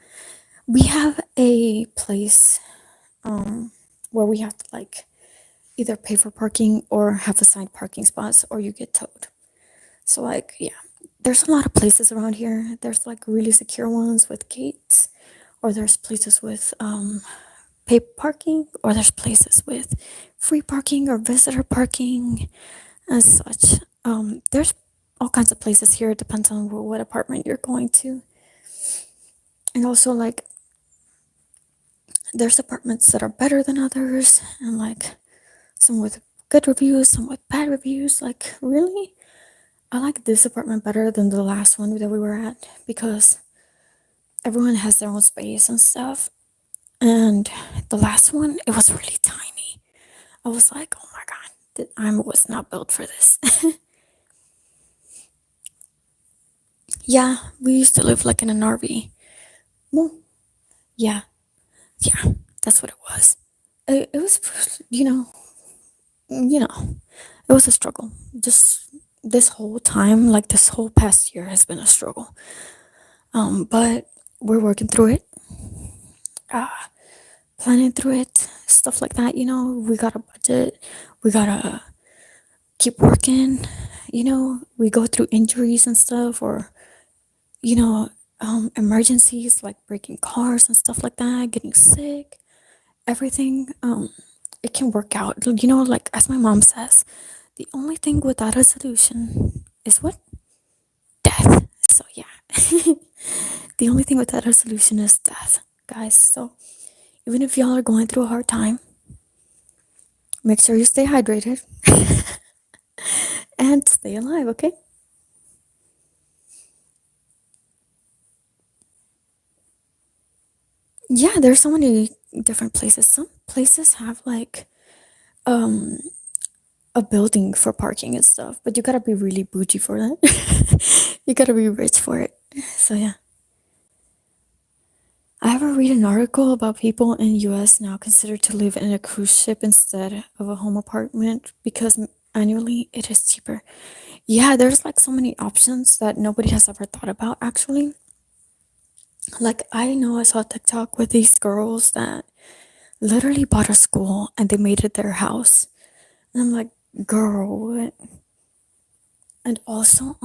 we have a place where we have to like either pay for parking or have assigned parking spots, or you get towed. So like, yeah, there's a lot of places around here. There's like really secure ones with gates, or there's places with paid parking, or there's places with free parking or visitor parking and such. There's all kinds of places here. It depends on what apartment you're going to. And also, like, there's apartments that are better than others, and like some with good reviews, some with bad reviews. Like, really, I like this apartment better than the last one that we were at because everyone has their own space and stuff. And the last one, it was really tiny. I was like, oh my god, I was not built for this. Yeah, we used to live like in an RV. Well, yeah, yeah. That's what it was. It was, you know, it was a struggle. Just this whole time, like this whole past year, has been a struggle. But we're working through it, uh, planning through it, stuff like that. We got a budget. We gotta keep working. We go through injuries and stuff, or you know, emergencies like breaking cars and stuff like that, getting sick, everything. It can work out. Like as my mom says, the only thing without a solution is what? Death. So yeah, the only thing without a solution is death, guys. So even if y'all are going through a hard time, make sure you stay hydrated and stay alive. Okay? Yeah, there's so many different places. Some places have like um a building for parking and stuff, but you gotta be really bougie for that. You gotta be rich for it. So yeah. I ever read an article about people in US now consider to live in a cruise ship instead of a home apartment because annually it is cheaper. Yeah, there's like so many options that nobody has ever thought about actually. Like I know I saw TikTok with these girls that literally bought a school and they made it their house. And I'm like, girl, what? And also,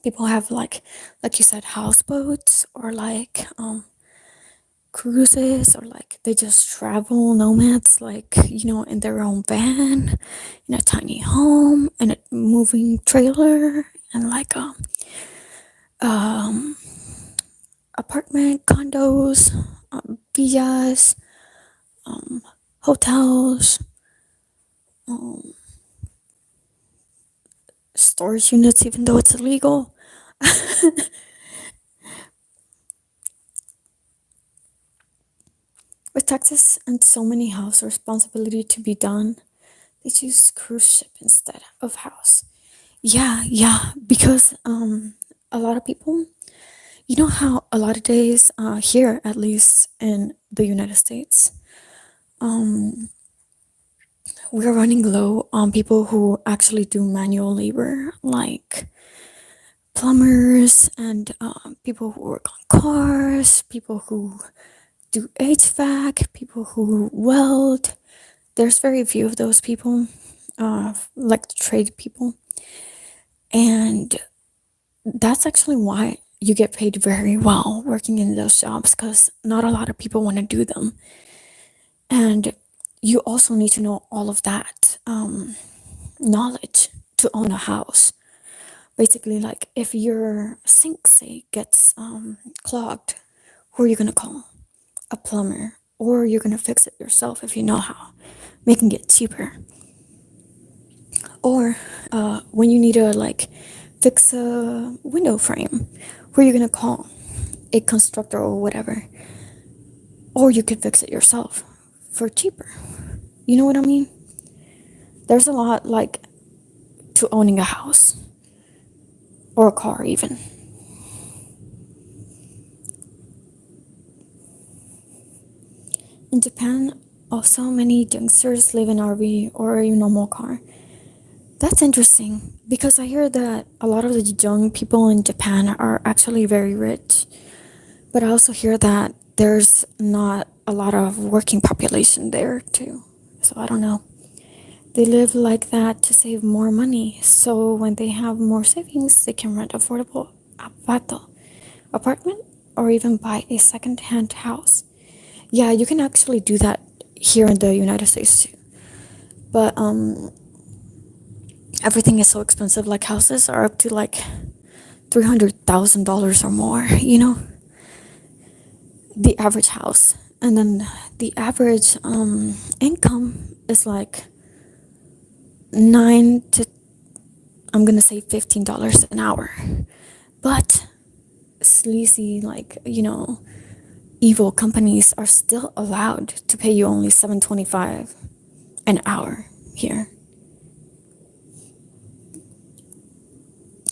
people have like you said, houseboats or like cruises or like they just travel nomads like in their own van, in a tiny home, in a moving trailer, and like um apartment condos, villas, hotels, um storage units, even though it's illegal. With taxes and so many house responsibility to be done, they choose cruise ship instead of house. Yeah, yeah, because a lot of people, how a lot of days here, at least in the United States, um we're running low on people who actually do manual labor, like plumbers and people who work on cars, people who do HVAC, people who weld. There's very few of those people, like the trade people. And that's actually why you get paid very well working in those jobs because not a lot of people want to do them. And you also need to know all of that knowledge to own a house. Basically, like if your sink, say, gets clogged, who are you going to call? A plumber. Or you're going to fix it yourself if you know how, making it cheaper. Or when you need to like fix a window frame, who are you gonna call? A constructor or whatever. Or you could fix it yourself for cheaper. You know what I mean? There's a lot like to owning a house or a car even. In Japan, also many youngsters live in RV or a normal car. That's interesting because I hear that a lot of the young people in Japan are actually very rich. But I also hear that there's not a lot of working population there too. So I don't know. They live like that to save more money. So when they have more savings, they can rent affordable apartment or even buy a second-hand house. Yeah, you can actually do that here in the United States too. But everything is so expensive. Like houses are up to like $300,000 or more. The average house, and then the average income is like 9 to, I'm gonna say, $15 an hour. But sleazy, like evil companies are still allowed to pay you only 7.25 an hour here.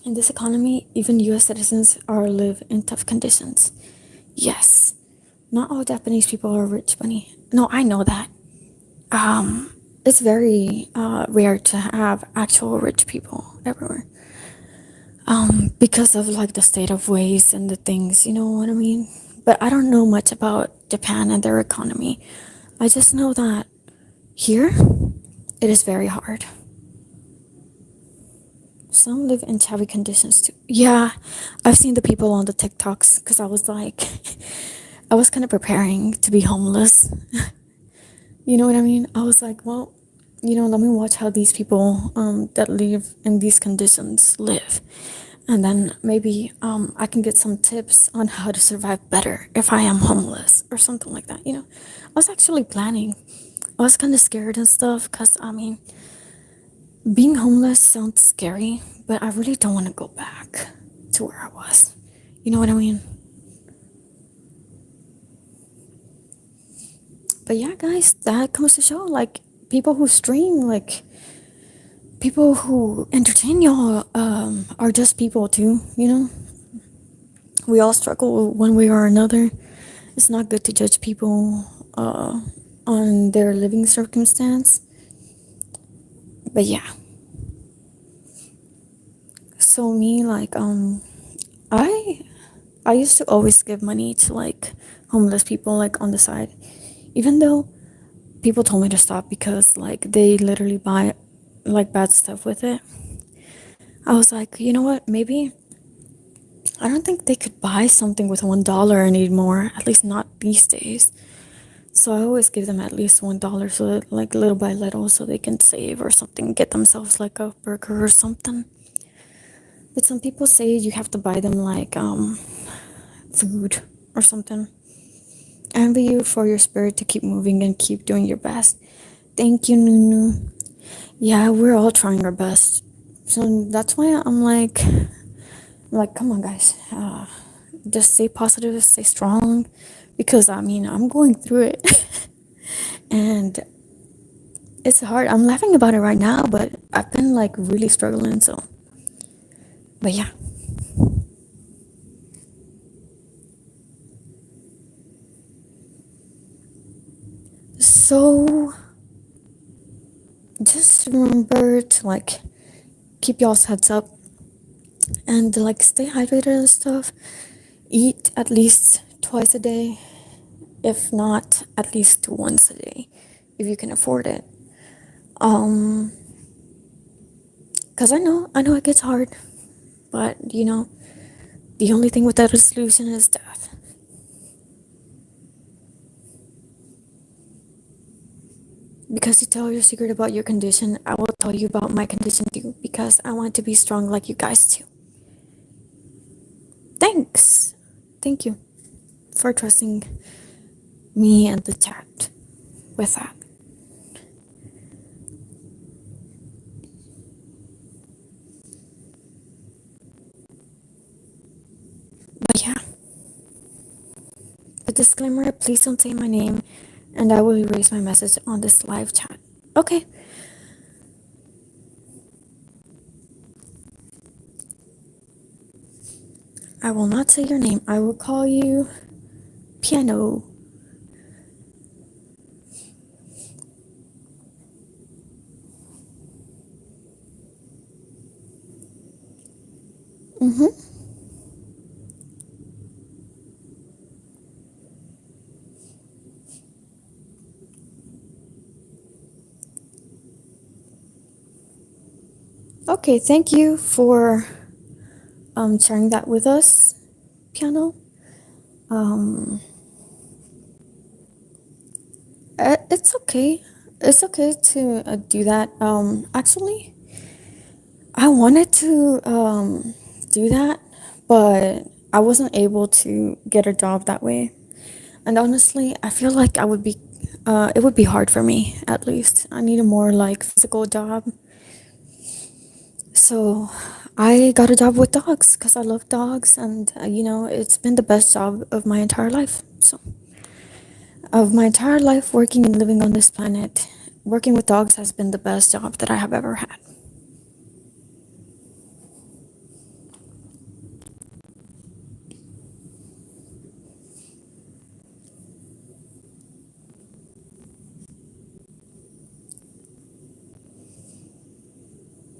In this economy, even US citizens are live in tough conditions. Yes, Not all Japanese people are rich, Bunny. No, I know that. It's very rare to have actual rich people everywhere. Because of like the state of ways and the things, you know what I mean? But I don't know much about Japan and their economy. I just know that here it is very hard. Some live in shabby conditions too. Yeah, I've seen the people on the TikToks because I was like, I was kind of preparing to be homeless. You know what I mean? I was like, well, let me watch how these people that live in these conditions live. And then maybe I can get some tips on how to survive better if I am homeless or something like that. I was actually planning. I was kind of scared and stuff because, I mean, being homeless sounds scary, but I really don't want to go back to where I was. You know what I mean? But yeah, guys, that comes to show like people who stream, like people who entertain y'all, are just people too. We all struggle one way or another. It's not good to judge people on their living circumstance. But yeah, so me like I I used to always give money to like homeless people like on the side, even though people told me to stop because like they literally buy like bad stuff with it. I was like, you know what? Maybe I don't think they could buy something with $1 anymore. At least not these days. So I always give them at least $1, so that, like little by little, so they can save or something, get themselves like a burger or something. But some people say you have to buy them like food or something. I envy you for your spirit to keep moving and keep doing your best. Thank you, Nunu. Yeah, we're all trying our best. So that's why I'm like, come on, guys. Just stay positive, stay strong. Because I mean, I'm going through it. And it's hard. I'm laughing about it right now, but I've been like really struggling. So, but yeah. So just remember to like keep y'all's heads up and like stay hydrated and stuff. Eat at least twice a day, if not at least once a day, if you can afford it. Um, cause I know it gets hard, but the only thing with that resolution is death. Because you tell your secret about your condition, I will tell you about my condition too, because I want to be strong like you guys too. Thanks. Thank you for trusting me and the chat with that. But yeah, a disclaimer, please don't say my name and I will erase my message on this live chat. Okay. I will not say your name. I will call you Piano. Mm-hmm. Okay, thank you for sharing that with us, Piano. Um, it's okay. It's okay to do that. Actually, I wanted to do that, but I wasn't able to get a job that way. And honestly, I feel like it would be hard for me at least. I need a more like physical job. So I got a job with dogs because I love dogs, and it's been the best job of my entire life. So, of my entire life working and living on this planet, working with dogs has been the best job that I have ever had.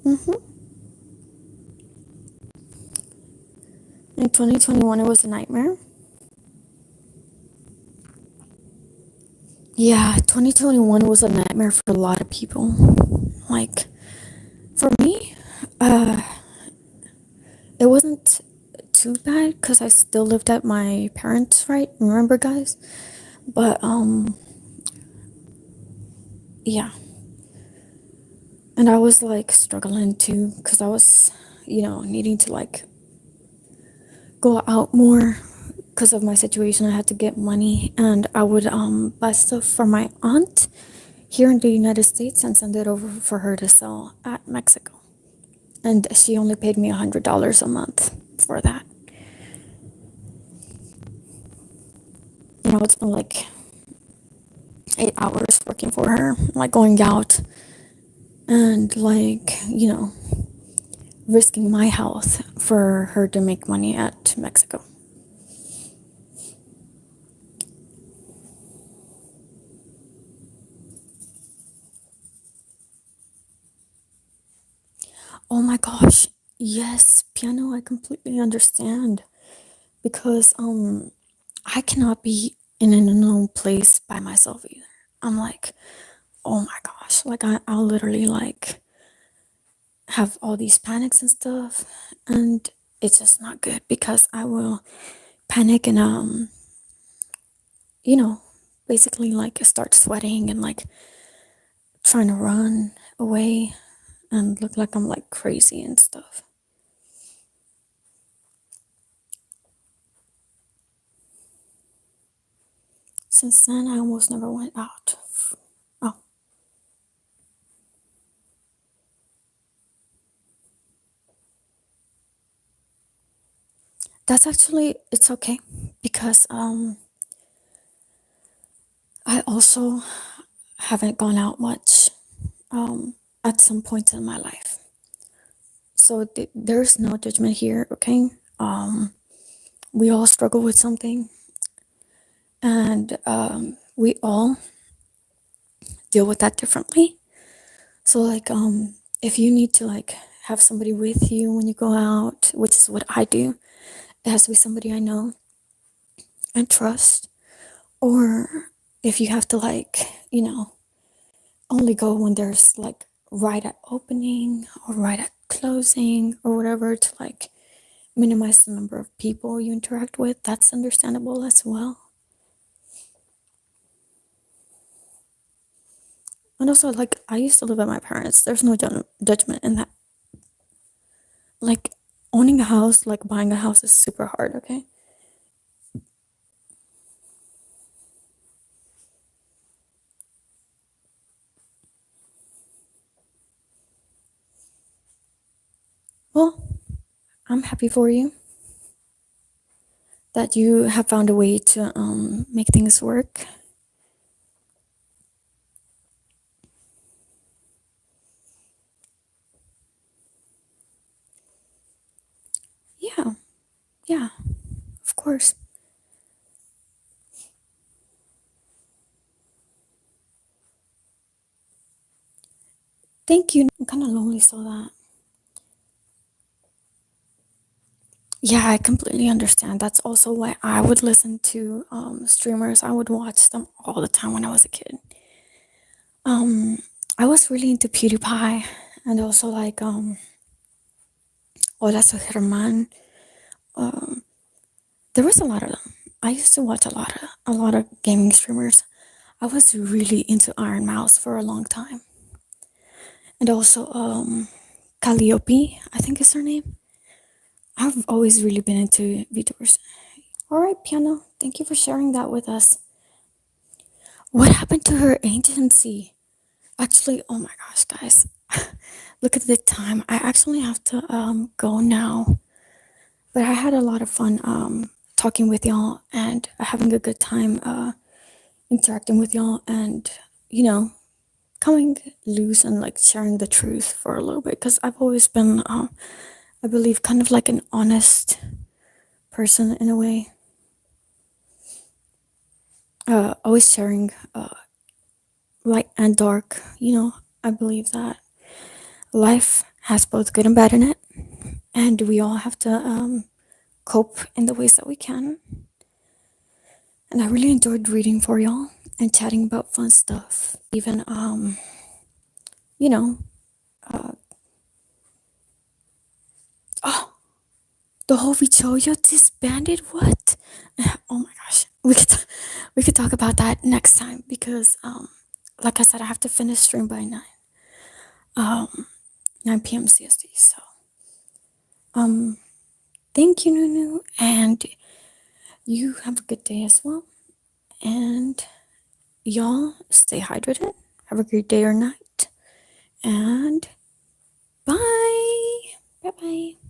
Mm-hmm. In 2021, it was a nightmare. Yeah, 2021 was a nightmare for a lot of people. Like, for me, uh, it wasn't too bad because I still lived at my parents', right? Remember, guys? But, yeah. And I was like struggling too because I was, needing to like go out more because of my situation. I had to get money and I would buy stuff for my aunt here in the United States and send it over for her to sell at Mexico. And she only paid me $100 a month for that. It's been like 8 hours working for her, like going out and like, risking my health for her to make money at Mexico. Oh my gosh. Yes, piano, I completely understand because I cannot be in an unknown place by myself either. I'm like, oh my gosh, like I'll literally like have all these panics and stuff, and it's just not good because I will panic and you know, basically like start sweating and like trying to run away and look like I'm like crazy and stuff. Since then, I almost never went out. Oh, that's actually it's okay because I also haven't gone out much at some point in my life. So there's no judgment here, okay? We all struggle with something, and we all deal with that differently. So like if you need to like have somebody with you when you go out, which is what I do, it has to be somebody I know and trust. Or if you have to like, only go when there's like right at opening or right at closing or whatever to like minimize the number of people you interact with, that's understandable as well. And also, like, I used to live at my parents. There's no judgment in that. Like, owning a house, like buying a house is super hard, okay? Well, I'm happy for you that you have found a way to make things work. Yeah, yeah, of course. Thank you. I'm kind of lonely, so that. Yeah, I completely understand. That's also why I would listen to streamers. I would watch them all the time when I was a kid. Um, I was really into PewDiePie and also like Hola Soy Germán. Um, there was a lot of them. I used to watch a lot of gaming streamers. I was really into Iron Mouse for a long time, and also Calliope, I think is her name. I've always really been into VTubers. All right, Piano. Thank you for sharing that with us. What happened to her agency? Actually, oh my gosh, guys. Look at the time. I actually have to go now. But I had a lot of fun talking with y'all and having a good time interacting with y'all and, you know, coming loose and like sharing the truth for a little bit because I've always been, I believe, kind of like an honest person in a way. Always sharing light and dark, I believe that life has both good and bad in it, and we all have to cope in the ways that we can. And I really enjoyed reading for y'all and chatting about fun stuff. Even you know, oh, the whole Vichoyo disbanded. What? Oh my gosh, we could talk about that next time because like I said, I have to finish stream by 9 p.m. CST. So thank you, Nunu, and you have a good day as well. And y'all stay hydrated. Have a great day or night. And bye. Bye bye.